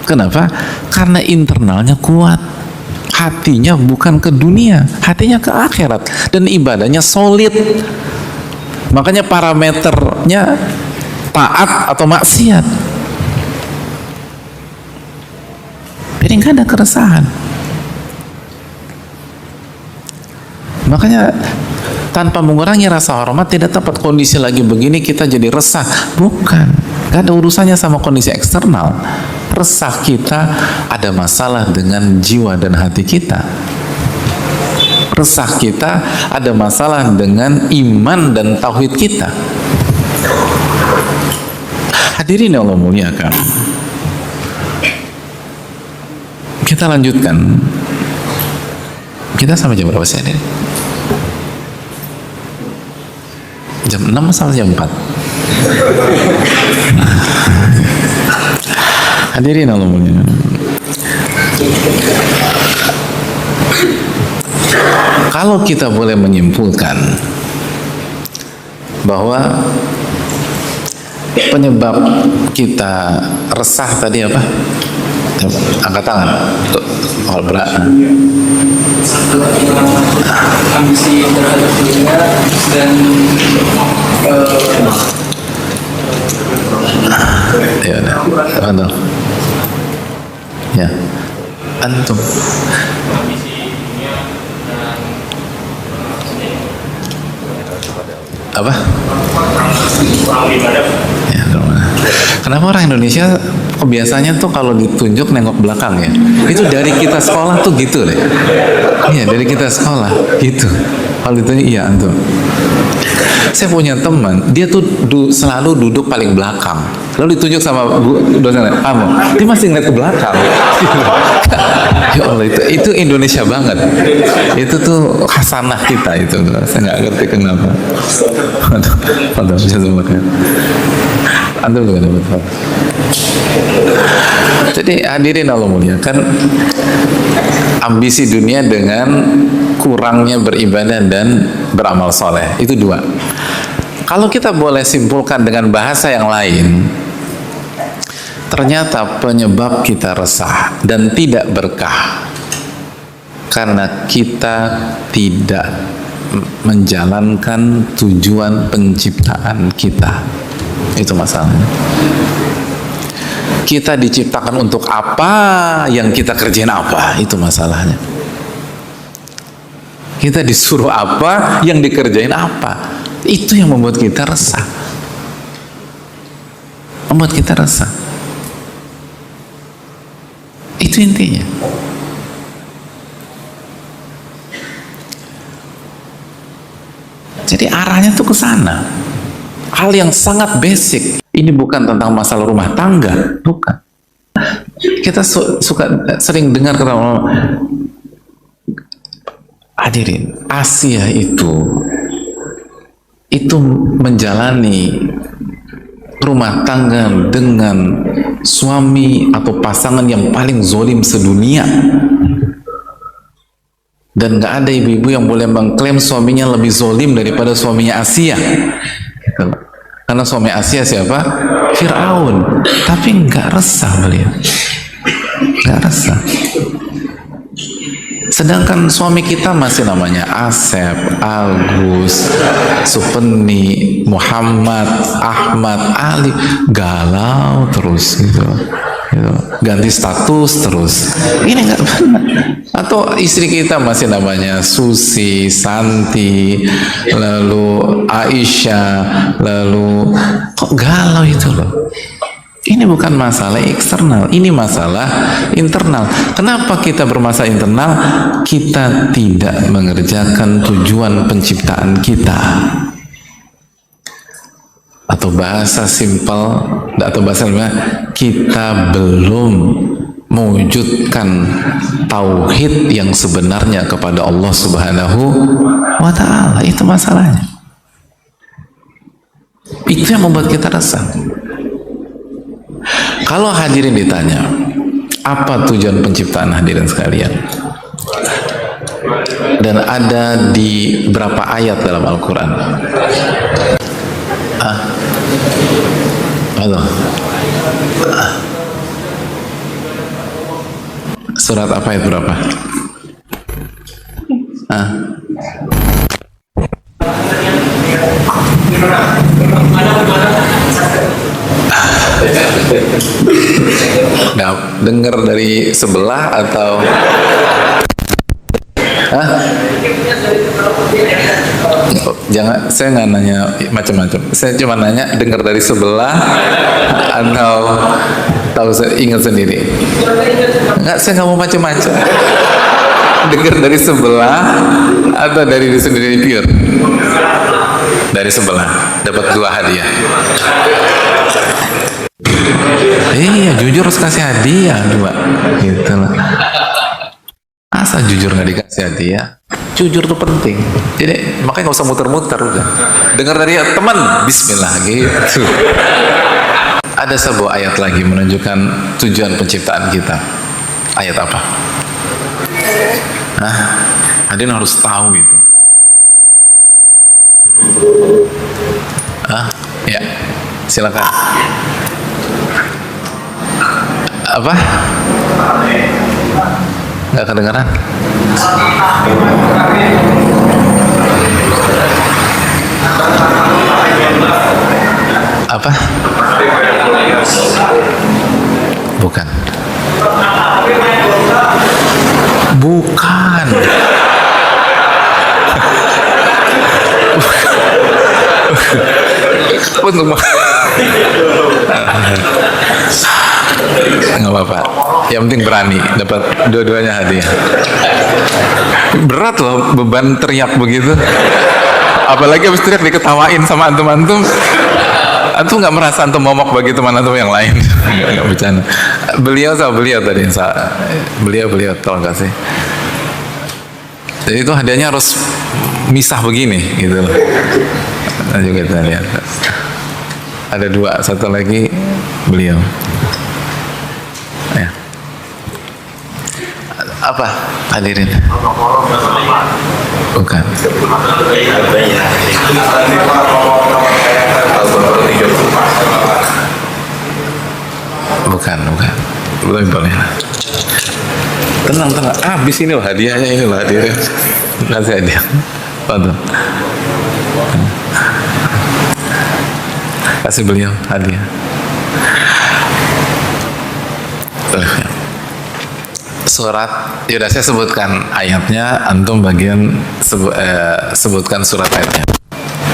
Kenapa? Karena internalnya kuat. Hatinya bukan ke dunia, hatinya ke akhirat, dan ibadahnya solid. Makanya parameternya taat atau maksiat. Jadi nggak ada keresahan. Makanya tanpa mengurangi rasa hormat, tidak tepat kondisi lagi begini kita jadi resah. Bukan, nggak ada urusannya sama kondisi eksternal. Resah kita ada masalah dengan jiwa dan hati kita. Resah kita ada masalah dengan iman dan tauhid kita. Hadirin yang Allah muliakan, kita lanjutkan. Kita sampai jam berapa sih ini? Jam 6 sampai jam 4. Hadirin Allah muliakan, kalau kita boleh menyimpulkan bahwa penyebab kita resah tadi apa? Angkat tangan. Tuh, berat. Ambisi terhadap dunia dan ya, betul. Ya, antum. Apa? Ya, Kenapa orang Indonesia kebiasaannya tuh kalau ditunjuk nengok belakang ya? Itu dari kita sekolah tuh gitu deh. Iya, dari kita sekolah gitu. Kalau ditunjuk iya antum. Saya punya teman, dia tuh selalu duduk paling belakang. Lalu ditunjuk sama dosen, kamu, dia masih ngeliat ke belakang. Ya Allah, itu Indonesia banget. Itu tuh khasanah kita itu. Saya nggak ngerti kenapa. Aduh, antum juga dapat. Jadi hadirin Allah muliakan, ambisi dunia dengan kurangnya beribadah dan beramal soleh, itu dua. Kalau kita boleh simpulkan dengan bahasa yang lain, ternyata penyebab kita resah dan tidak berkah karena kita tidak menjalankan tujuan penciptaan kita. Itu masalahnya. Kita diciptakan untuk apa, yang kita kerjain apa, itu masalahnya. Kita disuruh apa, yang dikerjain apa. Itu yang membuat kita resah. Membuat kita resah. Itu intinya. Jadi arahnya tuh ke sana. Hal yang sangat basic. Ini bukan tentang masalah rumah tangga, bukan. Kita suka sering dengar kata hadirin, Asia itu menjalani rumah tangga dengan suami atau pasangan yang paling zolim sedunia, dan gak ada ibu-ibu yang boleh mengklaim suaminya lebih zolim daripada suaminya Asia gitu. Karena suami Asia siapa? Fir'aun. Tapi gak resah beliau, gak resah. Sedangkan suami kita masih namanya Asep, Agus, Supeni, Muhammad, Ahmad, Ali, galau terus gitu. Ganti status terus. Ini nggak benar. Atau istri kita masih namanya Susi, Santi, lalu Aisyah, lalu kok galau itu loh. Ini bukan masalah eksternal, ini masalah internal. Kenapa kita bermasalah internal? Kita tidak mengerjakan tujuan penciptaan kita. Atau bahasa simpel, atau bahasa lain, kita belum mewujudkan tauhid yang sebenarnya kepada Allah Subhanahu wa Ta'ala. Itu masalahnya. Itu yang membuat kita resah. Kalau hadirin ditanya, apa tujuan penciptaan hadirin sekalian? Dan ada di berapa ayat dalam Al-Quran? Surat apa ayat berapa? Nah, dengar dari sebelah atau jangan, saya nggak nanya macam-macam. Saya cuma nanya dengar dari sebelah atau tahu ingat sendiri. Nggak, saya nggak mau macam-macam. Dengar dari sebelah atau dari diri sendiri pure? Dari sebelah, dapat 2 hadiah. Iya, jujur harus kasih hadiah 2, gitu lah. Masa jujur nggak dikasih hadiah? Jujur tuh penting. Jadi makanya nggak usah muter-muter udah. Dengar dari teman, Bismillah gitu. Ada sebuah ayat lagi menunjukkan tujuan penciptaan kita. Ayat apa? Hadirin harus tahu itu. Ya, silakan. Apa? Nggak kedengaran? Apa? Bukan. Bukan. Untuk Nggak apa-apa. Yang penting berani dapat dua-duanya hadiah. Berat loh beban teriak begitu. Apalagi habis teriak diketawain sama antum-antum. Antum nggak merasa antum momok bagi teman antum yang lain. Nggak bercanda. Beliau tadi, beliau tolong kasih. Jadi itu hadiahnya harus misah begini gitu loh. Nah, juga kita lihat. Ada dua, satu lagi beliau. Ya. Apa hadirin? Bukan. Bukan. Belum boleh. Tenang. Habis ini loh hadiahnya, ini loh hadirin. Kasih hadiah. Waduh. Kasih beliau hadiah. Surat, yaudah saya sebutkan ayatnya, antum bagian sebutkan surat ayatnya.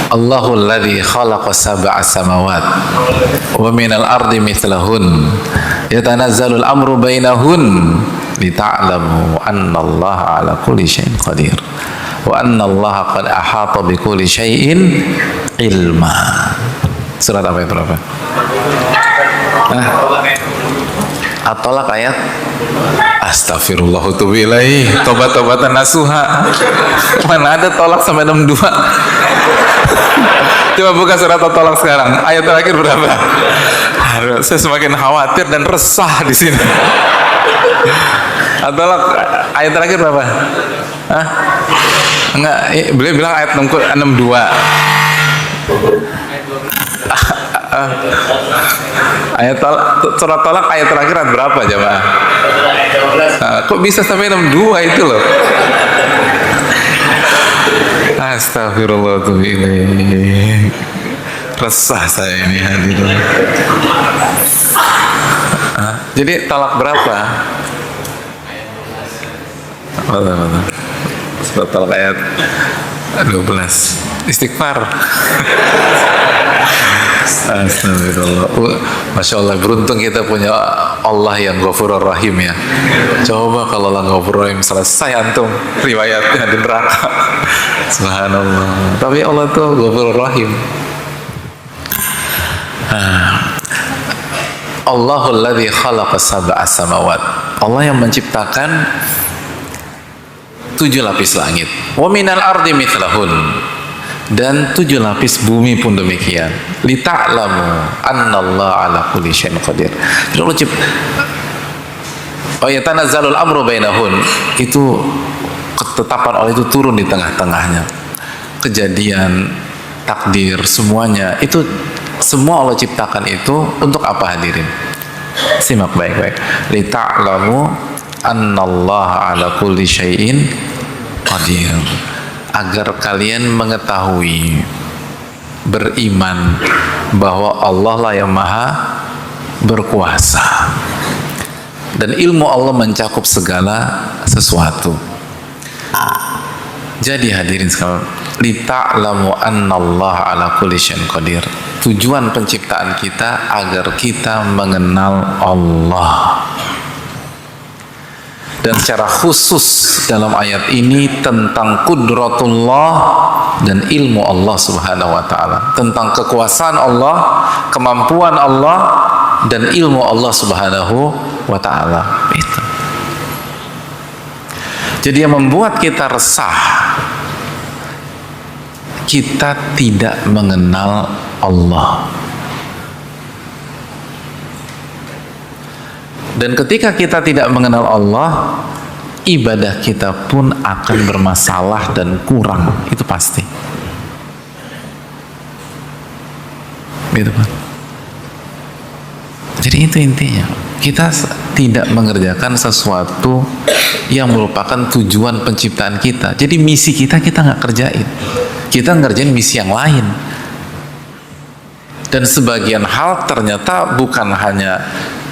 Allahul ladzi khalaqa sab'a samawat wa minal ardi mithlahun yatanazzalul amru bainahun lita'lamu annallaha ala kulli syai'in qadir wa annallaha qad ahata bi kulli syai'in ilma. Surat apa itu berapa? At-Tolak ayat Astagfirullahaladzim. Tobat-tobatan nasuha. Mana ada tolak sampai 62? Coba buka surat At-Tolak sekarang. Ayat terakhir berapa? Aduh, saya semakin khawatir dan resah di sini. At-Tolak ayat terakhir berapa? Hah? Enggak, beliau bilang ayat 62. Ayat surat Tolak ayat terakhir ayat berapa jemaah? Kok bisa sampai 62 itu loh? Astagfirullahaladzim. Resah saya ini hadirin. Jadi talak berapa? Surat Talak ayat 12. Istighfar. Astagfirullah. Masya Allah, beruntung kita punya Allah yang Ghafurur Rahim ya. Coba kalau Allah Ghafurur Rahim selesai antum riwayatnya di neraka. Subhanallah. Tapi Allah tuh Ghafurur Rahim. Allahul ladzi khalaqa sab'a samawat. Allah yang menciptakan 7 lapis langit. Wa minal ardi mithlahun. Dan 7 lapis bumi pun demikian. Lita'lamu annallaha ala kulli syai'in qadir. Jadi Allah yatanazzalul amru bainahun. Itu ketetapan Allah itu turun di tengah-tengahnya. Kejadian, takdir, semuanya itu semua Allah ciptakan itu untuk apa hadirin? Simak baik-baik. Lita'lamu annallaha ala kulli syai'in qadir. Agar kalian mengetahui, beriman bahwa Allah lah yang maha berkuasa dan ilmu Allah mencakup segala sesuatu. Jadi hadirin sekalian, lita'lamu annallaha ala kulli syai'in qadir. Tujuan penciptaan kita agar kita mengenal Allah. Dan secara khusus dalam ayat ini tentang kudratullah dan ilmu Allah subhanahu wa ta'ala, tentang kekuasaan Allah, kemampuan Allah dan ilmu Allah subhanahu wa ta'ala. Itu jadi yang membuat kita resah, kita tidak mengenal Allah. Dan ketika kita tidak mengenal Allah, ibadah kita pun akan bermasalah dan kurang. Itu pasti. Gitu kan? Jadi itu intinya. Kita tidak mengerjakan sesuatu yang merupakan tujuan penciptaan kita. Jadi misi kita nggak kerjain. Kita ngerjain misi yang lain. Dan sebagian hal ternyata bukan hanya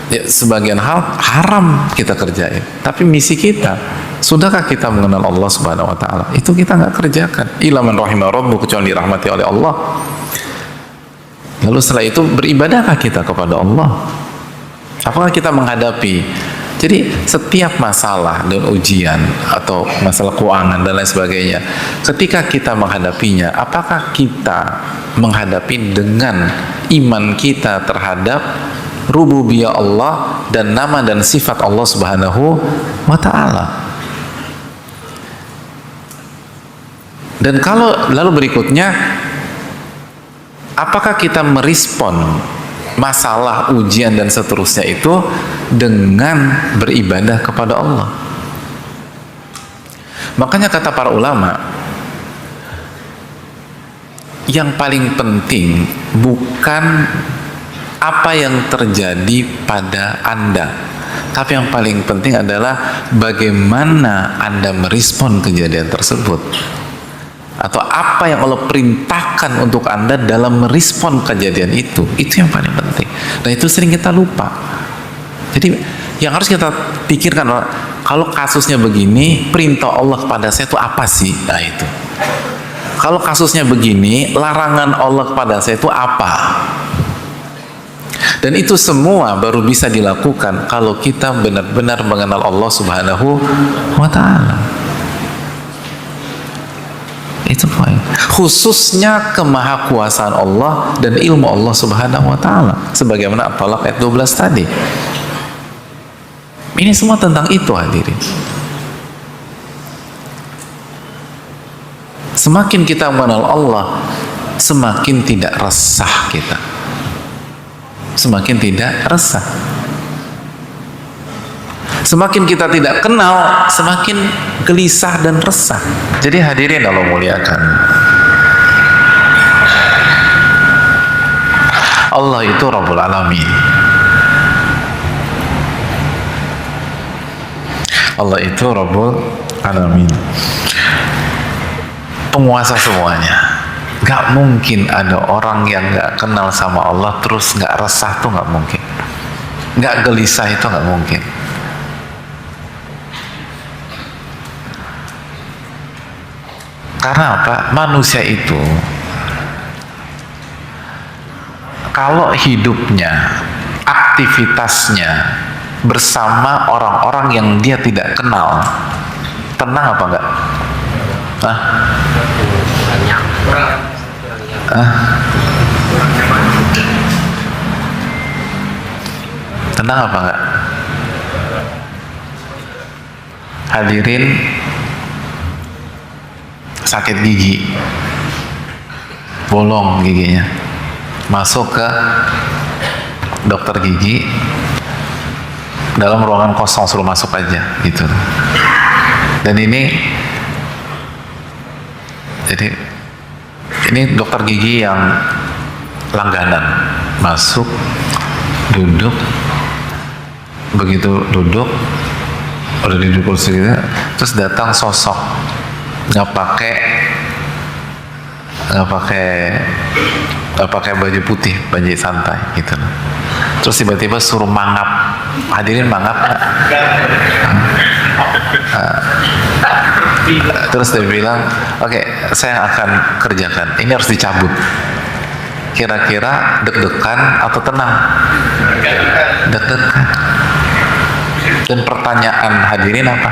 sebagian hal haram kita kerjain, tapi misi kita, sudahkah kita mengenal Allah subhanahu wa ta'ala? Itu kita nggak kerjakan. Illa man rahimah rabbuh, kecuali dirahmati oleh Allah. Lalu setelah itu beribadahkah kita kepada Allah? Apakah kita menghadapi? Jadi setiap masalah dan ujian atau masalah keuangan dan lain sebagainya, ketika kita menghadapinya, apakah kita menghadapi dengan iman kita terhadap rububiyah Allah dan nama dan sifat Allah Subhanahu wa ta'ala? Dan kalau lalu berikutnya, apakah kita merespon masalah, ujian dan seterusnya itu dengan beribadah kepada Allah? Makanya kata para ulama, yang paling penting bukan apa yang terjadi pada Anda, tapi yang paling penting adalah bagaimana Anda merespon kejadian tersebut, atau apa yang Allah perintahkan untuk Anda dalam merespon kejadian itu yang paling penting. Dan itu sering kita lupa. Jadi yang harus kita pikirkan, kalau kasusnya begini, perintah Allah kepada saya itu apa sih? Nah itu. Kalau kasusnya begini, larangan Allah kepada saya itu apa? Dan itu semua baru bisa dilakukan kalau kita benar-benar mengenal Allah Subhanahu wa ta'ala. Itu poin. Khususnya kemahakuasaan Allah dan ilmu Allah Subhanahu wa ta'ala, sebagaimana At-Talaq ayat 12 tadi. Ini semua tentang itu, hadirin. Semakin kita mengenal Allah, semakin tidak resah kita. Semakin tidak resah. Semakin kita tidak kenal, semakin gelisah dan resah. Jadi hadirin Allah muliakan, Allah itu Rabbul Alamin. Allah itu Rabbul Alamin, penguasa semuanya. Gak mungkin ada orang yang gak kenal sama Allah terus gak resah, tuh gak mungkin. Gak gelisah, itu gak mungkin. Karena apa? Manusia itu kalau hidupnya, aktivitasnya bersama orang-orang yang dia tidak kenal, tenang apa enggak? Tenang apa enggak? Hadirin, sakit gigi, bolong giginya, masuk ke dokter gigi, dalam ruangan kosong, suruh masuk aja gitu. Dan jadi ini dokter gigi yang langganan, masuk, duduk, begitu duduk, udah duduk kursi gitu, terus datang sosok nggak pakai baju putih, baju santai gitu. Terus tiba-tiba suruh mangap. Hadirin, mangap nggak? Terus dia bilang, oke, saya akan kerjakan. Ini harus dicabut. Kira-kira deg-degan atau tenang? Deg-degan. Dan pertanyaan hadirin apa?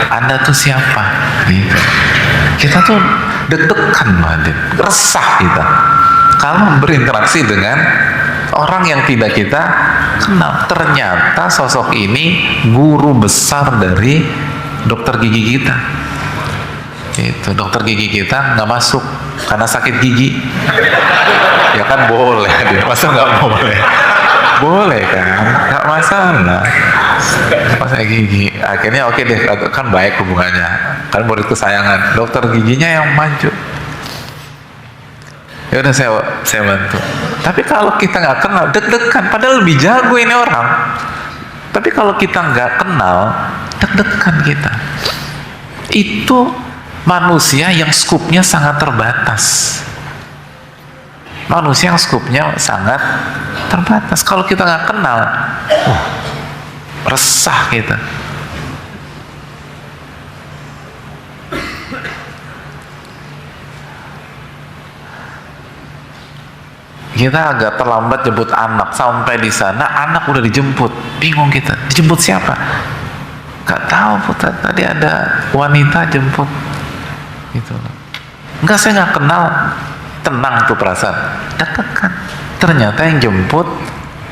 Anda tuh siapa? Gitu. Kita tuh deg-degan, hadirin, resah kita kalau berinteraksi dengan orang yang tidak kita kenal. Ternyata sosok ini guru besar dari dokter gigi kita. Itu dokter gigi kita nggak masuk karena sakit gigi. Ya kan boleh, masa nggak boleh? Boleh kan, nggak masalah. Pas gigi, akhirnya oke deh, kan baik hubungannya, kan murid kesayangan, dokter giginya yang maju. Ya udah, saya bantu. Tapi kalau kita nggak kenal, deg-degan, padahal lebih jago ini orang. Tapi kalau kita nggak kenal, deg-degan kita. Itu manusia yang skupnya sangat terbatas. Manusia yang skupnya sangat terbatas. Kalau kita nggak kenal, resah kita. Kita agak terlambat jemput anak, sampai di sana anak udah dijemput, bingung kita, dijemput siapa? Gak tahu Putar, tadi ada wanita jemput gitu loh. Enggak, saya nggak kenal. Tenang tuh perasaan, deg-degan. Ternyata yang jemput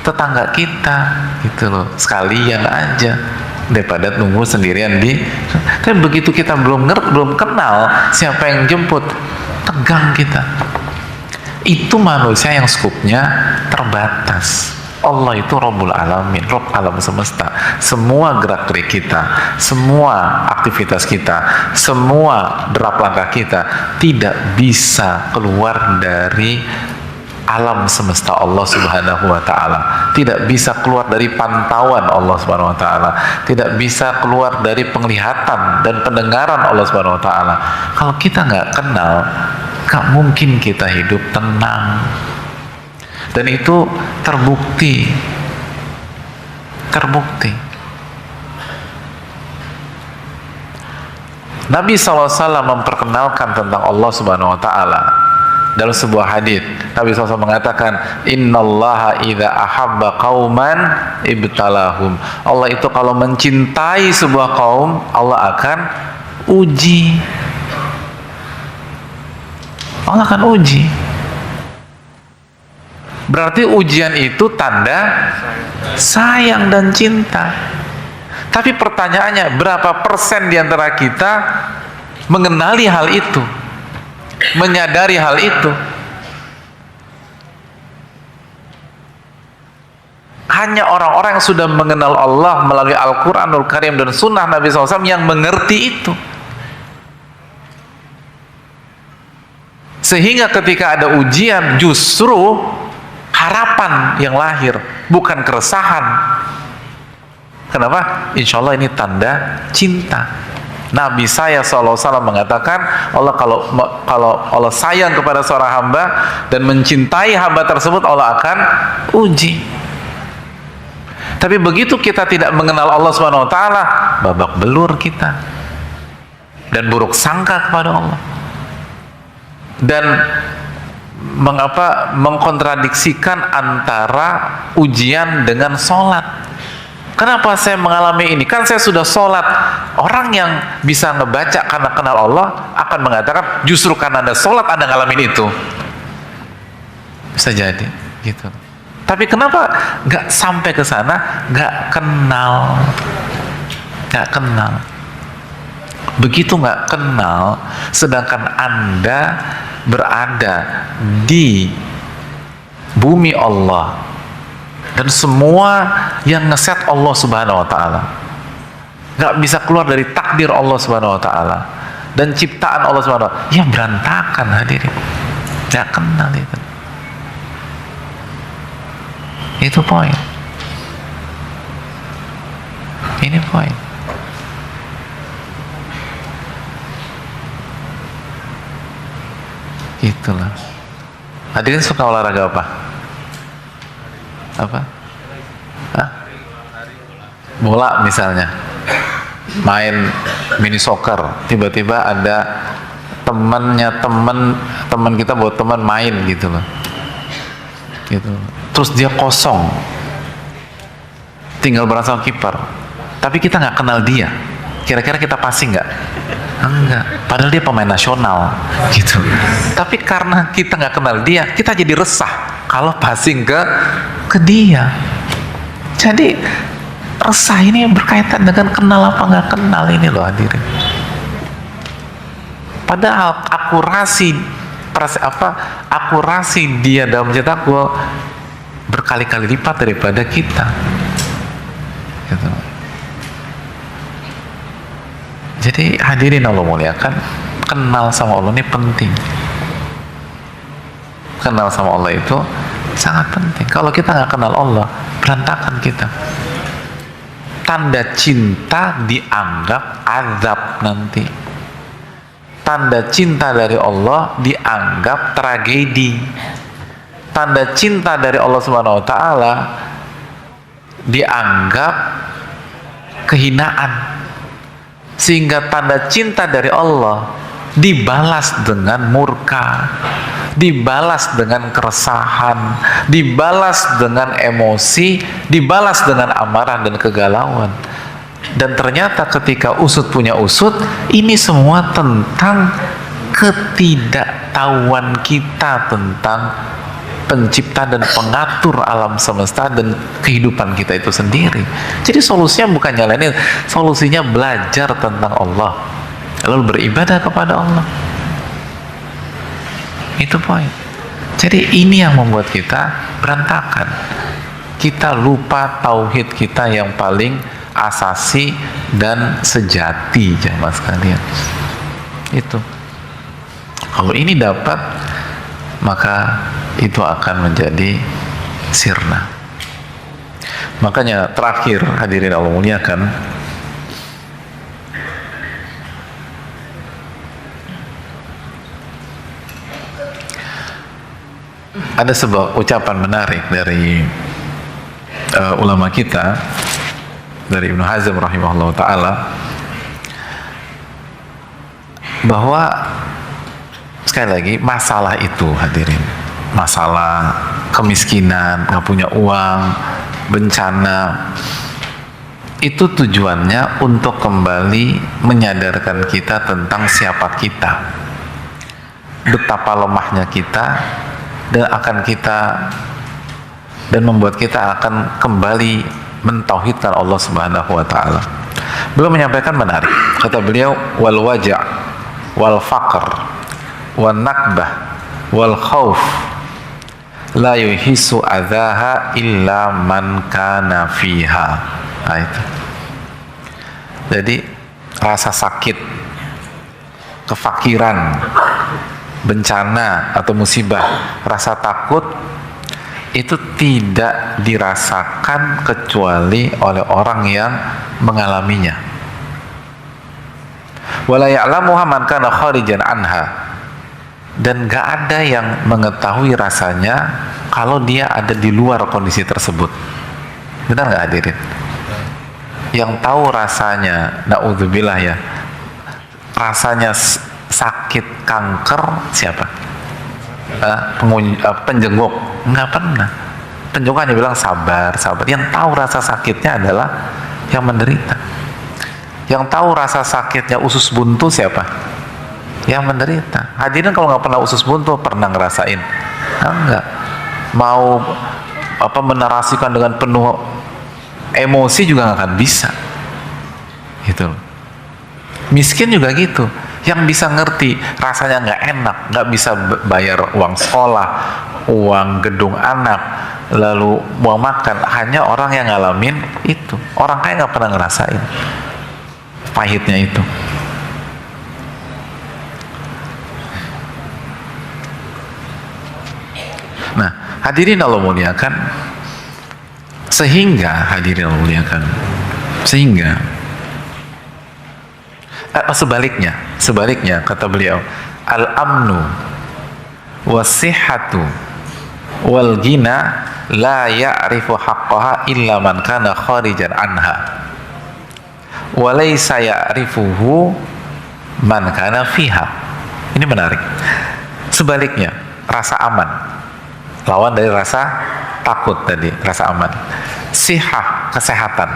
tetangga kita gitu loh, sekalian aja daripada tunggu sendirian di. Tapi begitu kita belum kenal siapa yang jemput, tegang kita. Itu manusia yang skupnya terbatas. Allah itu Rabbul Alamin, Rabb alam semesta. Semua gerak-gerik kita, semua aktivitas kita, semua derap langkah kita tidak bisa keluar dari alam semesta Allah Subhanahu wa taala. Tidak bisa keluar dari pantauan Allah Subhanahu wa taala. Tidak bisa keluar dari penglihatan dan pendengaran Allah Subhanahu wa taala. Kalau kita nggak kenal, gak mungkin kita hidup tenang. Dan itu terbukti. Nabi SAW memperkenalkan tentang Allah Subhanahu wa taala dalam sebuah hadis. Nabi SAW mengatakan, innallaha idza ahabba qauman ibtalahum. Allah itu kalau mencintai sebuah kaum, Allah akan uji. Allah akan uji. Berarti ujian itu tanda sayang dan cinta. Tapi pertanyaannya, berapa persen di antara kita mengenali hal itu, menyadari hal itu? Hanya orang-orang yang sudah mengenal Allah melalui Al-Quranul Karim dan Sunnah Nabi SAW yang mengerti itu. Sehingga ketika ada ujian, justru harapan yang lahir, bukan keresahan. Kenapa? Insya Allah ini tanda cinta. Nabi saya SAW mengatakan, kalau Allah sayang kepada seorang hamba dan mencintai hamba tersebut, Allah akan uji. Tapi begitu kita tidak mengenal Allah Subhanahu wa taala, babak belur kita dan buruk sangka kepada Allah. Dan mengkontradiksikan antara ujian dengan sholat. Kenapa saya mengalami ini? Kan saya sudah sholat. Orang yang bisa ngebaca karena kenal Allah akan mengatakan, justru karena Anda sholat Anda ngalamin itu. Bisa jadi gitu. Tapi kenapa nggak sampai ke sana? Nggak kenal. Begitu nggak kenal, sedangkan Anda berada di bumi Allah dan semua yang ngeset Allah Subhanahu wa taala, nggak bisa keluar dari takdir Allah Subhanahu wa taala dan ciptaan Allah Subhanahu wa taala, ya berantakan hadirin. Nggak kenal itu. Itu poin. Ini poin. Itulah. Hadirin suka olahraga apa? Apa? Hah? Bola misalnya. Main mini soccer, tiba-tiba ada teman kita buat teman main gitu loh. Gitu. Terus dia kosong. Tinggal berasal kiper. Tapi kita nggak kenal dia. Kira-kira kita passing nggak? Enggak. Padahal dia pemain nasional, gitu. Tapi karena kita nggak kenal dia, kita jadi resah kalau passing ke dia. Jadi resah ini berkaitan dengan kenal apa nggak kenal ini loh hadirin. Padahal akurasi dia dalam mencetak gol berkali-kali lipat daripada kita. Gitu. Jadi hadirin Allah muliakan, kenal sama Allah ini penting. Kenal sama Allah itu sangat penting. Kalau kita nggak kenal Allah, berantakan kita. Tanda cinta dianggap azab nanti. Tanda cinta dari Allah dianggap tragedi. Tanda cinta dari Allah Subhanahu wa taala dianggap kehinaan. Sehingga tanda cinta dari Allah dibalas dengan murka, dibalas dengan keresahan, dibalas dengan emosi, dibalas dengan amarah dan kegalauan. Dan ternyata ketika usut punya usut, ini semua tentang ketidaktahuan kita tentang pencipta dan pengatur alam semesta dan kehidupan kita itu sendiri. Jadi solusinya bukan nyalain, solusinya belajar tentang Allah, lalu beribadah kepada Allah. Itu poin. Jadi ini yang membuat kita berantakan. Kita lupa tauhid kita yang paling asasi dan sejati, jemaah sekalian. Itu. Kalau ini dapat, maka itu akan menjadi sirna. Makanya terakhir, hadirin Allah muliakan, ada sebuah ucapan menarik dari ulama kita, dari Ibnu Hazm rahimahullah ta'ala, bahwa sekali lagi masalah itu, hadirin, masalah kemiskinan, nggak punya uang, bencana, itu tujuannya untuk kembali menyadarkan kita tentang siapa kita, betapa lemahnya kita, dan membuat kita akan kembali mentauhidkan Allah Subhanahu wa taala. Beliau menyampaikan menarik. Kata beliau, wal waja' wal faqr wan nakbah wal khauf la yuhisu adzaha illa man kana fiha. Nah, itu. Jadi rasa sakit, kefakiran, bencana atau musibah, rasa takut itu tidak dirasakan kecuali oleh orang yang mengalaminya. Wala ya'lamuha man kana kharijan anha. Dan gak ada yang mengetahui rasanya kalau dia ada di luar kondisi tersebut. Benar gak hadirin? Yang tahu rasanya, na'udzubillah ya, rasanya sakit kanker siapa? Penjenguk. Nggak pernah. Penjenguk hanya bilang sabar. Yang tahu rasa sakitnya adalah yang menderita. Yang tahu rasa sakitnya usus buntu siapa? Yang menderita. Hadirin kalau nggak pernah usus buntu, pernah ngerasain? Enggak. Mau menarasikan dengan penuh emosi juga nggak akan bisa. Gitu. Miskin juga gitu. Yang bisa ngerti rasanya nggak enak, nggak bisa bayar uang sekolah, uang gedung anak, lalu uang makan, hanya orang yang ngalamin itu. Orang kaya nggak pernah ngerasain pahitnya itu. Nah, hadirin Allah muliakan, sehingga sebaliknya kata beliau, al-amnu was-sihhatu wal ghina la ya'rifu haqqaha illa man kana kharijan anha wa laysa ya'rifuhu man kana fiha. Ini menarik. Sebaliknya, rasa aman lawan dari rasa takut tadi, rasa aman. Sihah, kesehatan.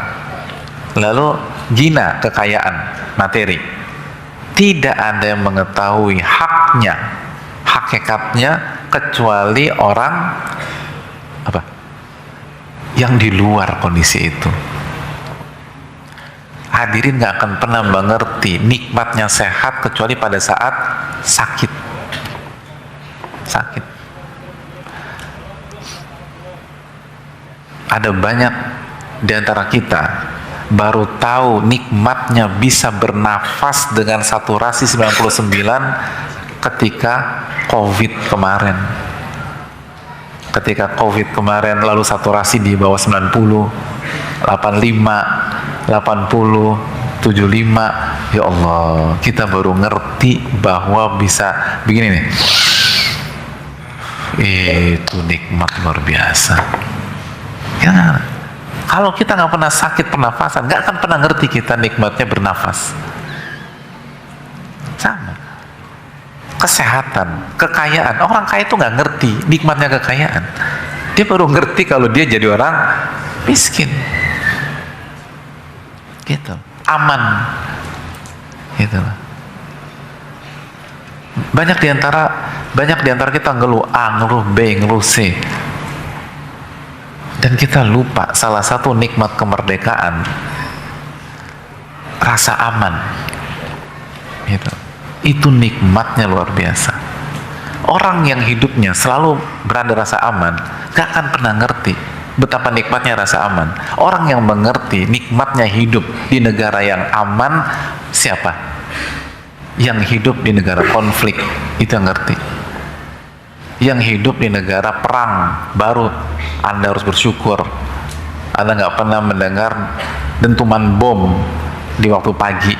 Lalu gina, kekayaan, materi. Tidak ada yang mengetahui haknya, hakikatnya, kecuali orang yang di luar kondisi itu. Hadirin gak akan pernah mengerti nikmatnya sehat kecuali pada saat sakit. Ada banyak di antara kita baru tahu nikmatnya bisa bernafas dengan saturasi 99 ketika COVID kemarin. Ketika COVID kemarin, lalu saturasi di bawah 90, 85, 80, 75. Ya Allah, kita baru ngerti bahwa bisa begini nih. Itu nikmat luar biasa. Ya, kalau kita nggak pernah sakit pernafasan, nggak akan pernah ngerti kita nikmatnya bernafas. Sama. kesehatan, kekayaan. Orang kaya itu nggak ngerti nikmatnya kekayaan. Dia baru ngerti kalau dia jadi orang miskin. Gitu. Aman. Gitu. Banyak diantara kita ngeluh A, ngeluh B, ngeluh C. Dan kita lupa salah satu nikmat kemerdekaan, rasa aman. Gitu. Itu nikmatnya luar biasa. Orang yang hidupnya selalu berada rasa aman gak akan pernah ngerti betapa nikmatnya rasa aman. Orang yang mengerti nikmatnya hidup di negara yang aman siapa? Yang hidup di negara konflik, itu yang ngerti. Yang hidup di negara perang, baru Anda harus bersyukur Anda gak pernah mendengar dentuman bom di waktu pagi.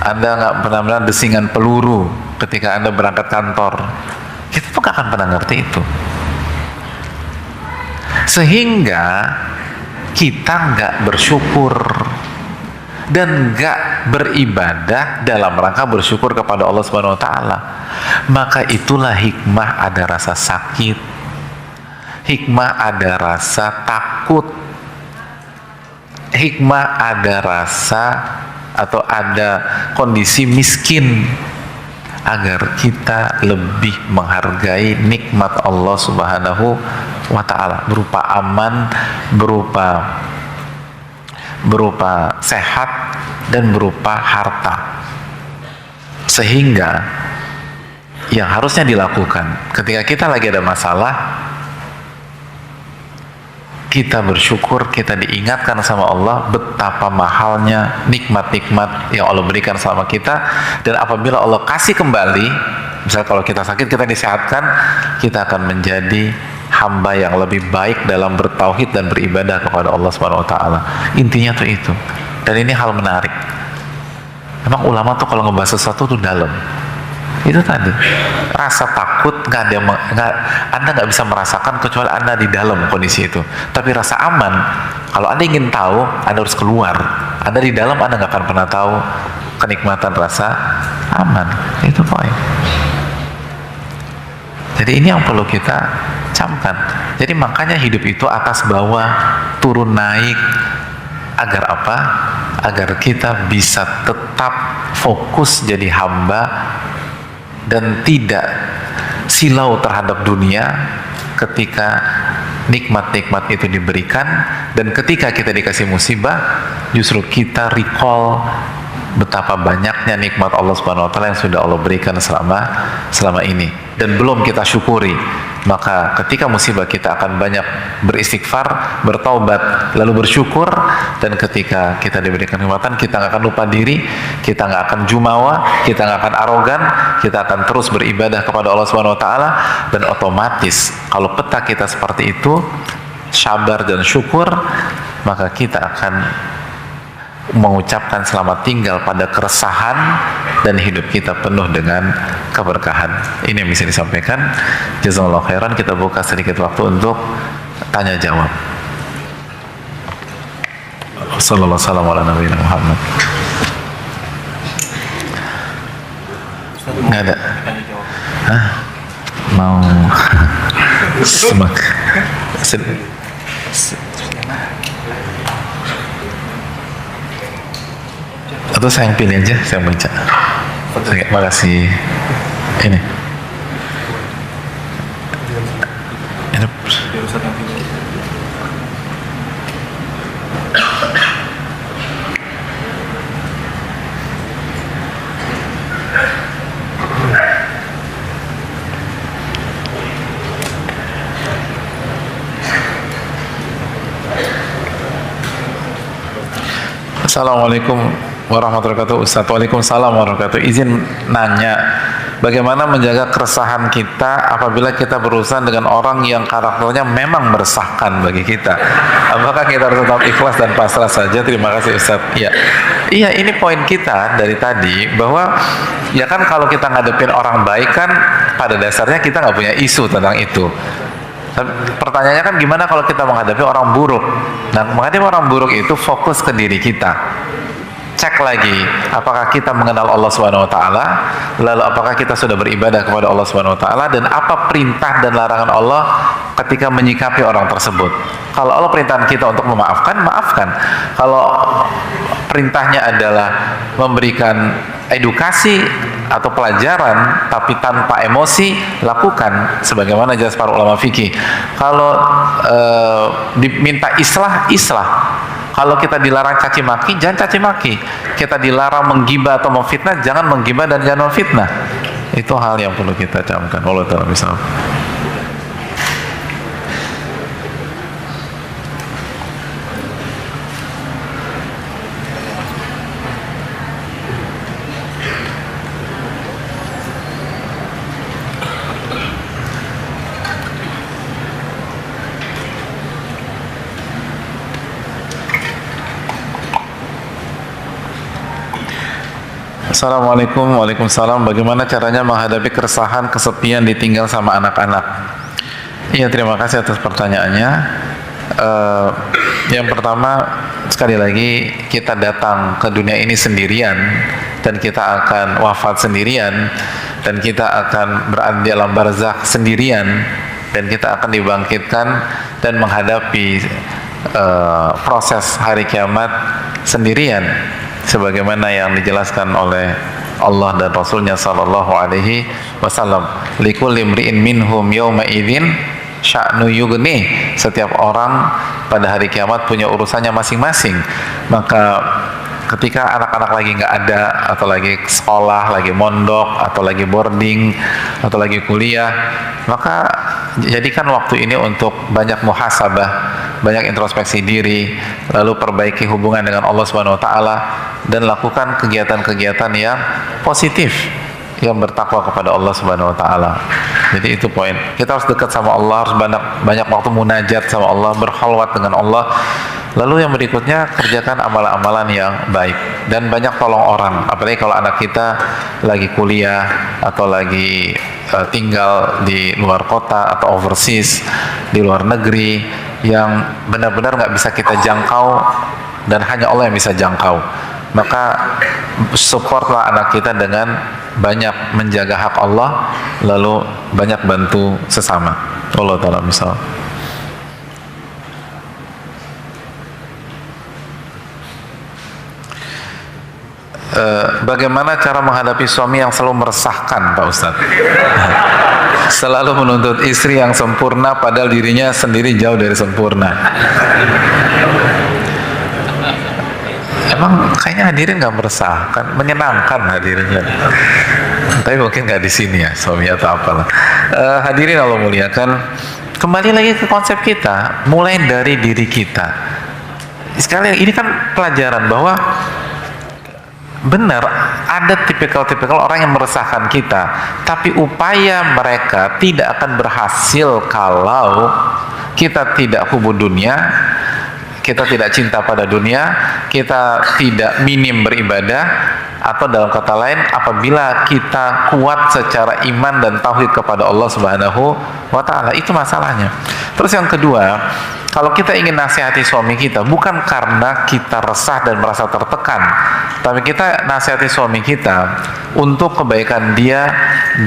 Anda nggak pernah mendengar desingan peluru ketika Anda berangkat kantor. Kita tuh nggak akan pernah ngerti itu. Sehingga kita nggak bersyukur dan nggak beribadah dalam rangka bersyukur kepada Allah Subhanahu Wa Taala. Maka itulah hikmah ada rasa sakit, hikmah ada rasa takut, hikmah ada rasa atau ada kondisi miskin, agar kita lebih menghargai nikmat Allah Subhanahu wa Ta'ala berupa aman, berupa sehat, dan berupa harta. Sehingga yang harusnya dilakukan ketika kita lagi ada masalah, kita bersyukur, kita diingatkan sama Allah betapa mahalnya nikmat-nikmat yang Allah berikan sama kita. Dan apabila Allah kasih kembali, misalnya kalau kita sakit, kita disehatkan, kita akan menjadi hamba yang lebih baik dalam bertauhid dan beribadah kepada Allah Subhanahu Wa Taala. Intinya tuh itu. Dan ini hal menarik. Memang ulama tuh kalau ngebahas sesuatu tuh dalam. Itu tadi rasa takut Anda nggak bisa merasakan kecuali Anda di dalam kondisi itu. Tapi rasa aman, kalau Anda ingin tahu, Anda harus keluar. Anda di dalam, Anda nggak akan pernah tahu kenikmatan rasa aman. Itu poin. Jadi ini yang perlu kita camkan. Jadi makanya hidup itu atas bawah, turun naik. Agar apa? Agar kita bisa tetap fokus jadi hamba dan tidak silau terhadap dunia ketika nikmat-nikmat itu diberikan. Dan ketika kita dikasih musibah, justru kita recall betapa banyaknya nikmat Allah Subhanahu Wa Taala yang sudah Allah berikan selama ini dan belum kita syukuri. Maka ketika musibah kita akan banyak beristighfar, bertaubat, lalu bersyukur. Dan ketika kita diberikan nikmatan, kita nggak akan lupa diri, kita nggak akan jumawa, kita nggak akan arogan, kita akan terus beribadah kepada Allah Subhanahu Wa Taala. Dan otomatis kalau peta kita seperti itu, sabar dan syukur, maka kita akan mengucapkan selamat tinggal pada keresahan dan hidup kita penuh dengan keberkahan. Ini yang bisa disampaikan. Jazakallahu khairan. Kita buka sedikit waktu untuk tanya jawab. Sallallahu alaihi wasallam ala nabiyina Muhammad. Nggak ada. Hah? Mau semak atau saya yang pilih aja, saya baca. Terima kasih. Ini. Assalamualaikum warahmatullahi wabarakatuh. Ustaz, waalaikumsalam warahmatullahi wabarakatuh. Izin nanya, bagaimana menjaga keresahan kita apabila kita berurusan dengan orang yang karakternya memang meresahkan bagi kita? Apakah kita harus tetap ikhlas dan pasrah saja? Terima kasih Ustaz. Iya, ini poin kita dari tadi, bahwa ya kan kalau kita ngadepin orang baik kan pada dasarnya kita nggak punya isu tentang itu. Pertanyaannya kan gimana kalau kita menghadapi orang buruk? Nah, menghadapi orang buruk itu fokus ke diri kita. cek lagi apakah kita mengenal Allah Subhanahu wa taala, lalu apakah kita sudah beribadah kepada Allah Subhanahu wa taala, dan apa perintah dan larangan Allah ketika menyikapi orang tersebut. Kalau Allah perintahkan kita untuk memaafkan, maafkan. Kalau perintahnya adalah memberikan edukasi atau pelajaran tapi tanpa emosi, lakukan sebagaimana jelas para ulama fikih. Kalau diminta islah, islah. Kalau kita dilarang caci maki, jangan caci maki. Kita dilarang menggibah atau memfitnah, jangan menggibah dan jangan memfitnah. Itu hal yang perlu kita camkan. Allah Ta'ala misal. Assalamualaikum. Waalaikumsalam. Bagaimana caranya menghadapi keresahan, kesepian, ditinggal sama anak-anak? Iya, terima kasih atas pertanyaannya. Yang pertama, sekali lagi, kita datang ke dunia ini sendirian, dan kita akan wafat sendirian, dan kita akan berada di alam barzakh sendirian, dan kita akan dibangkitkan dan menghadapi proses hari kiamat sendirian, sebagaimana yang dijelaskan oleh Allah dan Rasulnya sallallahu alaihi wasallam. Likulli imri'in minhum yawma idzin sya'nu yughni. Setiap orang pada hari kiamat punya urusannya masing-masing. Maka ketika anak-anak lagi nggak ada, atau lagi sekolah, lagi mondok, atau lagi boarding, atau lagi kuliah, maka jadikan waktu ini untuk banyak muhasabah, banyak introspeksi diri, lalu perbaiki hubungan dengan Allah Subhanahu wa taala, dan lakukan kegiatan-kegiatan yang positif, yang bertakwa kepada Allah Subhanahu wa taala. Jadi itu poin. Kita harus dekat sama Allah, harus banyak waktu munajat sama Allah, berkhalwat dengan Allah. Lalu yang berikutnya, kerjakan amalan-amalan yang baik dan banyak tolong orang. Apalagi kalau anak kita lagi kuliah atau lagi tinggal di luar kota atau overseas, di luar negeri, yang benar-benar nggak bisa kita jangkau dan hanya Allah yang bisa jangkau. Maka supportlah anak kita dengan banyak menjaga hak Allah, lalu banyak bantu sesama. Allah Ta'ala misal. Bagaimana cara menghadapi suami yang selalu meresahkan, Pak Ustadz? Selalu menuntut istri yang sempurna padahal dirinya sendiri jauh dari sempurna. Emang kayaknya hadirin nggak meresahkan, menyenangkan hadirinnya. Tapi mungkin nggak di sini ya, suami atau apalah. Hadirin Allah muliakan, kembali lagi ke konsep kita, mulai dari diri kita. Sekali ini kan pelajaran bahwa benar ada tipikal-tipikal orang yang meresahkan kita, tapi upaya mereka tidak akan berhasil kalau kita tidak hubbu dunia, kita tidak cinta pada dunia, kita tidak minim beribadah, atau dalam kata lain, apabila kita kuat secara iman dan tauhid kepada Allah Subhanahu wa taala. Itu masalahnya. Terus yang kedua, kalau kita ingin nasihati suami kita, bukan karena kita resah dan merasa tertekan, tapi kita nasihati suami kita untuk kebaikan dia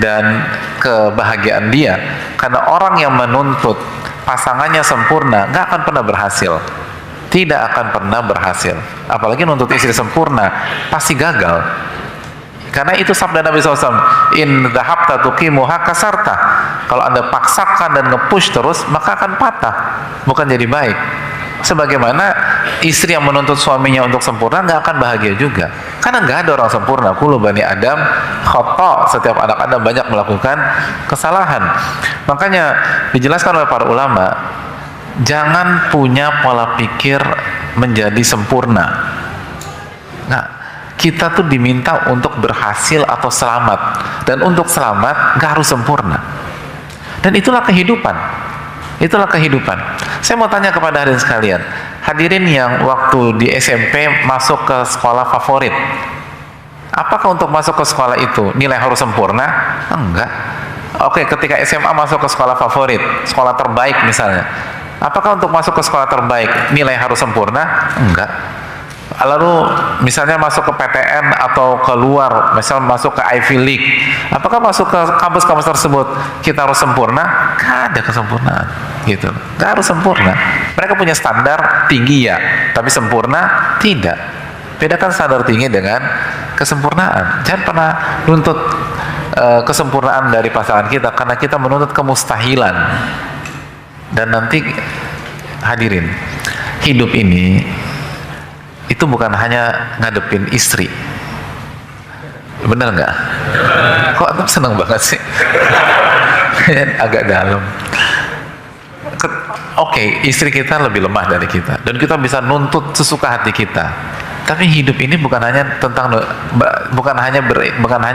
dan kebahagiaan dia. Karena orang yang menuntut pasangannya sempurna nggak akan pernah berhasil, tidak akan pernah berhasil. Apalagi nuntut istri sempurna, pasti gagal. Karena itu sabda Nabi SAW, in dhahabta tuqimuha kasarta. Kalau Anda paksakan dan nge-push terus, maka akan patah, bukan jadi baik. Sebagaimana istri yang menuntut suaminya untuk sempurna nggak akan bahagia juga. Karena nggak ada orang sempurna. Kullu bani Adam khata'. Setiap anak Adam banyak melakukan kesalahan. Makanya dijelaskan oleh para ulama, jangan punya pola pikir menjadi sempurna. Nah, kita tuh diminta untuk berhasil atau selamat, dan untuk selamat gak harus sempurna. Dan itulah kehidupan. Itulah kehidupan. Saya mau tanya kepada hadirin sekalian, hadirin yang waktu di SMP masuk ke sekolah favorit, apakah untuk masuk ke sekolah itu nilai harus sempurna? Enggak. Oke, ketika SMA masuk ke sekolah favorit, sekolah terbaik misalnya, apakah untuk masuk ke sekolah terbaik nilai harus sempurna? Enggak. lalu misalnya masuk ke PTN atau keluar, misal masuk ke Ivy League, apakah masuk ke kampus-kampus tersebut kita harus sempurna? Gak ada kesempurnaan, gitu. Gak harus sempurna. Mereka punya standar tinggi ya, tapi sempurna tidak. Bedakan standar tinggi dengan kesempurnaan. Jangan pernah nuntut kesempurnaan dari pasangan kita, karena kita menuntut kemustahilan. Dan nanti hadirin, hidup ini itu bukan hanya ngadepin istri. Bener nggak? Kok antum seneng banget sih? Agak dalam. Oke, istri kita lebih lemah dari kita dan kita bisa nuntut sesuka hati kita. Tapi hidup ini bukan hanya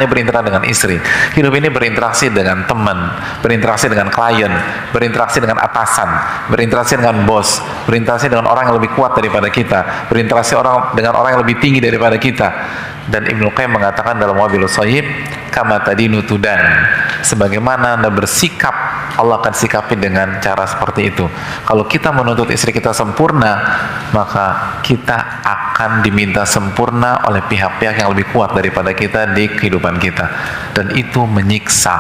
berinteraksi dengan istri. Hidup ini berinteraksi dengan teman, berinteraksi dengan klien, berinteraksi dengan atasan, berinteraksi dengan bos, berinteraksi dengan orang yang lebih kuat daripada kita, berinteraksi dengan orang yang lebih tinggi daripada kita. Dan Ibnu Qayyim mengatakan dalam Wabilus Shayyib, kama tadinu tudan, sebagaimana Anda bersikap, Allah akan sikapi dengan cara seperti itu. Kalau kita menuntut istri kita sempurna, maka kita akan diminta sempurna oleh pihak-pihak yang lebih kuat daripada kita di kehidupan kita, dan itu menyiksa.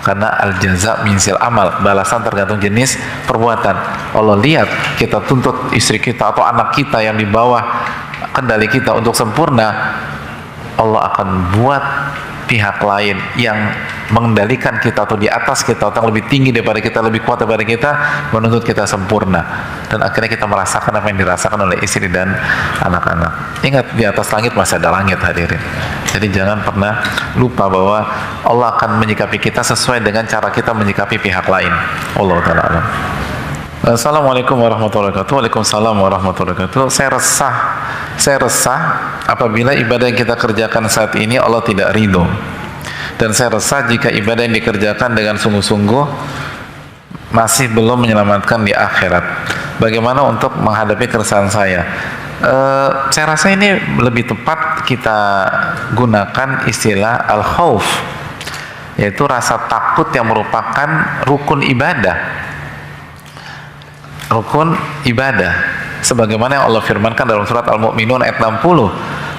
Karena al-jaza minsil amal, balasan tergantung jenis perbuatan. Allah lihat kita tuntut istri kita atau anak kita yang di bawah kendali kita untuk sempurna, Allah akan buat pihak lain yang mengendalikan kita atau di atas kita atau yang lebih tinggi daripada kita, lebih kuat daripada kita, menuntut kita sempurna, dan akhirnya kita merasakan apa yang dirasakan oleh istri dan anak-anak. Ingat, di atas langit masih ada langit, hadirin. Jadi jangan pernah lupa bahwa Allah akan menyikapi kita sesuai dengan cara kita menyikapi pihak lain. Allah Ta'ala alam. Assalamualaikum warahmatullahi wabarakatuh. Waalaikumsalam warahmatullahi wabarakatuh. Saya resah apabila ibadah yang kita kerjakan saat ini Allah tidak ridho, dan saya resah jika ibadah yang dikerjakan dengan sungguh-sungguh masih belum menyelamatkan di akhirat. Bagaimana untuk menghadapi keresahan saya? Saya rasa ini lebih tepat kita gunakan istilah al-khauf, yaitu rasa takut yang merupakan rukun ibadah. Rukun ibadah, sebagaimana yang Allah firmankan dalam surat Al-Mu'minun ayat 60,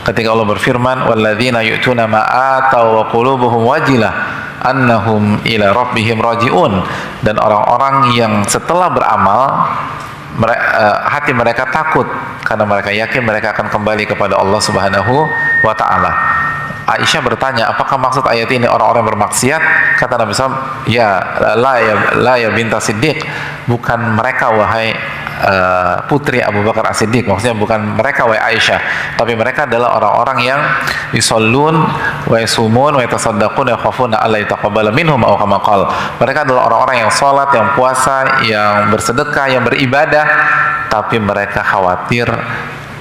ketika Allah berfirman, walladzina yu'tuna ma ataw wa qulubuhum wajilah annahum ila rabbihim raji'un, dan orang-orang yang setelah beramal hati mereka takut karena mereka yakin mereka akan kembali kepada Allah Subhanahu wa ta'ala. Aisyah bertanya, apakah maksud ayat ini orang-orang bermaksiat? Kata Nabi SAW, la ya binta Siddiq, bukan mereka wahai putri Abu Bakar As-Siddiq. Maksudnya bukan mereka wahai Aisyah, tapi mereka adalah orang-orang yang yusallun wa yasumun wa yatasaddaqun wa yakhafuna alla yataqabbala minhum aw kama qala. Mereka adalah orang-orang yang salat, yang puasa, yang bersedekah, yang beribadah, tapi mereka khawatir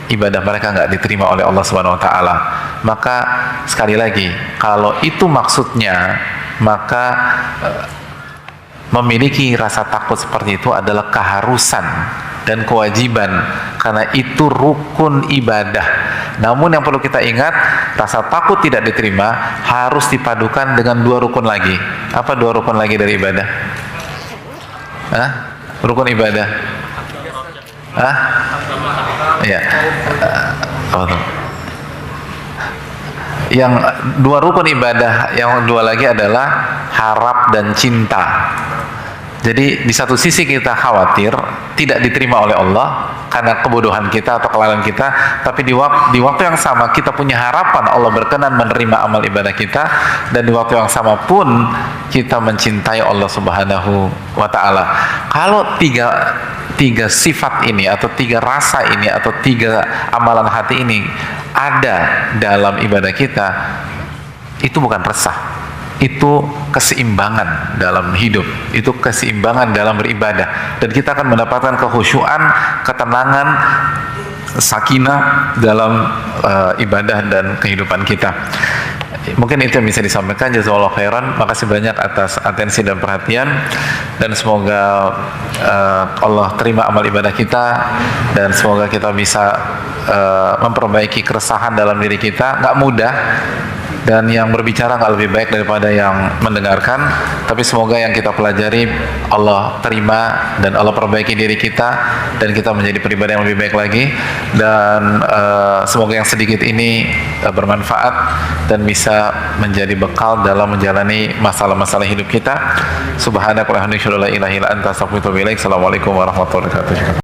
ibadah mereka nggak diterima oleh Allah Subhanahu wa taala. Maka sekali lagi, kalau itu maksudnya, maka memiliki rasa takut seperti itu adalah keharusan dan kewajiban, karena itu rukun ibadah. Namun yang perlu kita ingat, rasa takut tidak diterima harus dipadukan dengan dua rukun lagi. Apa dua rukun lagi dari ibadah? Rukun ibadah? Ya. Yang dua rukun ibadah yang dua lagi adalah harap dan cinta. Jadi di satu sisi kita khawatir tidak diterima oleh Allah karena kebodohan kita atau kelalaian kita, tapi di waktu yang sama kita punya harapan Allah berkenan menerima amal ibadah kita, dan di waktu yang sama pun kita mencintai Allah Subhanahu wa ta'ala. Kalau tiga sifat ini atau tiga rasa ini atau tiga amalan hati ini ada dalam ibadah kita, itu bukan resah, itu keseimbangan dalam hidup, itu keseimbangan dalam beribadah, dan kita akan mendapatkan kekhusyuan, ketenangan, sakinah dalam ibadah dan kehidupan kita. Mungkin itu yang bisa disampaikan. Jazakallahu khairan. Makasih banyak atas atensi dan perhatian, dan semoga Allah terima amal ibadah kita, dan semoga kita bisa memperbaiki keresahan dalam diri kita. Nggak mudah, dan yang berbicara nggak lebih baik daripada yang mendengarkan. Tapi semoga yang kita pelajari Allah terima dan Allah perbaiki diri kita dan kita menjadi pribadi yang lebih baik lagi, dan semoga yang sedikit ini bermanfaat dan bisa menjadi bekal dalam menjalani masalah-masalah hidup kita. Subhanakallahumma wa bihamdika, la ilaha illa anta, astaghfiruka wa atubu ilaik. Assalamualaikum warahmatullahi wabarakatuh.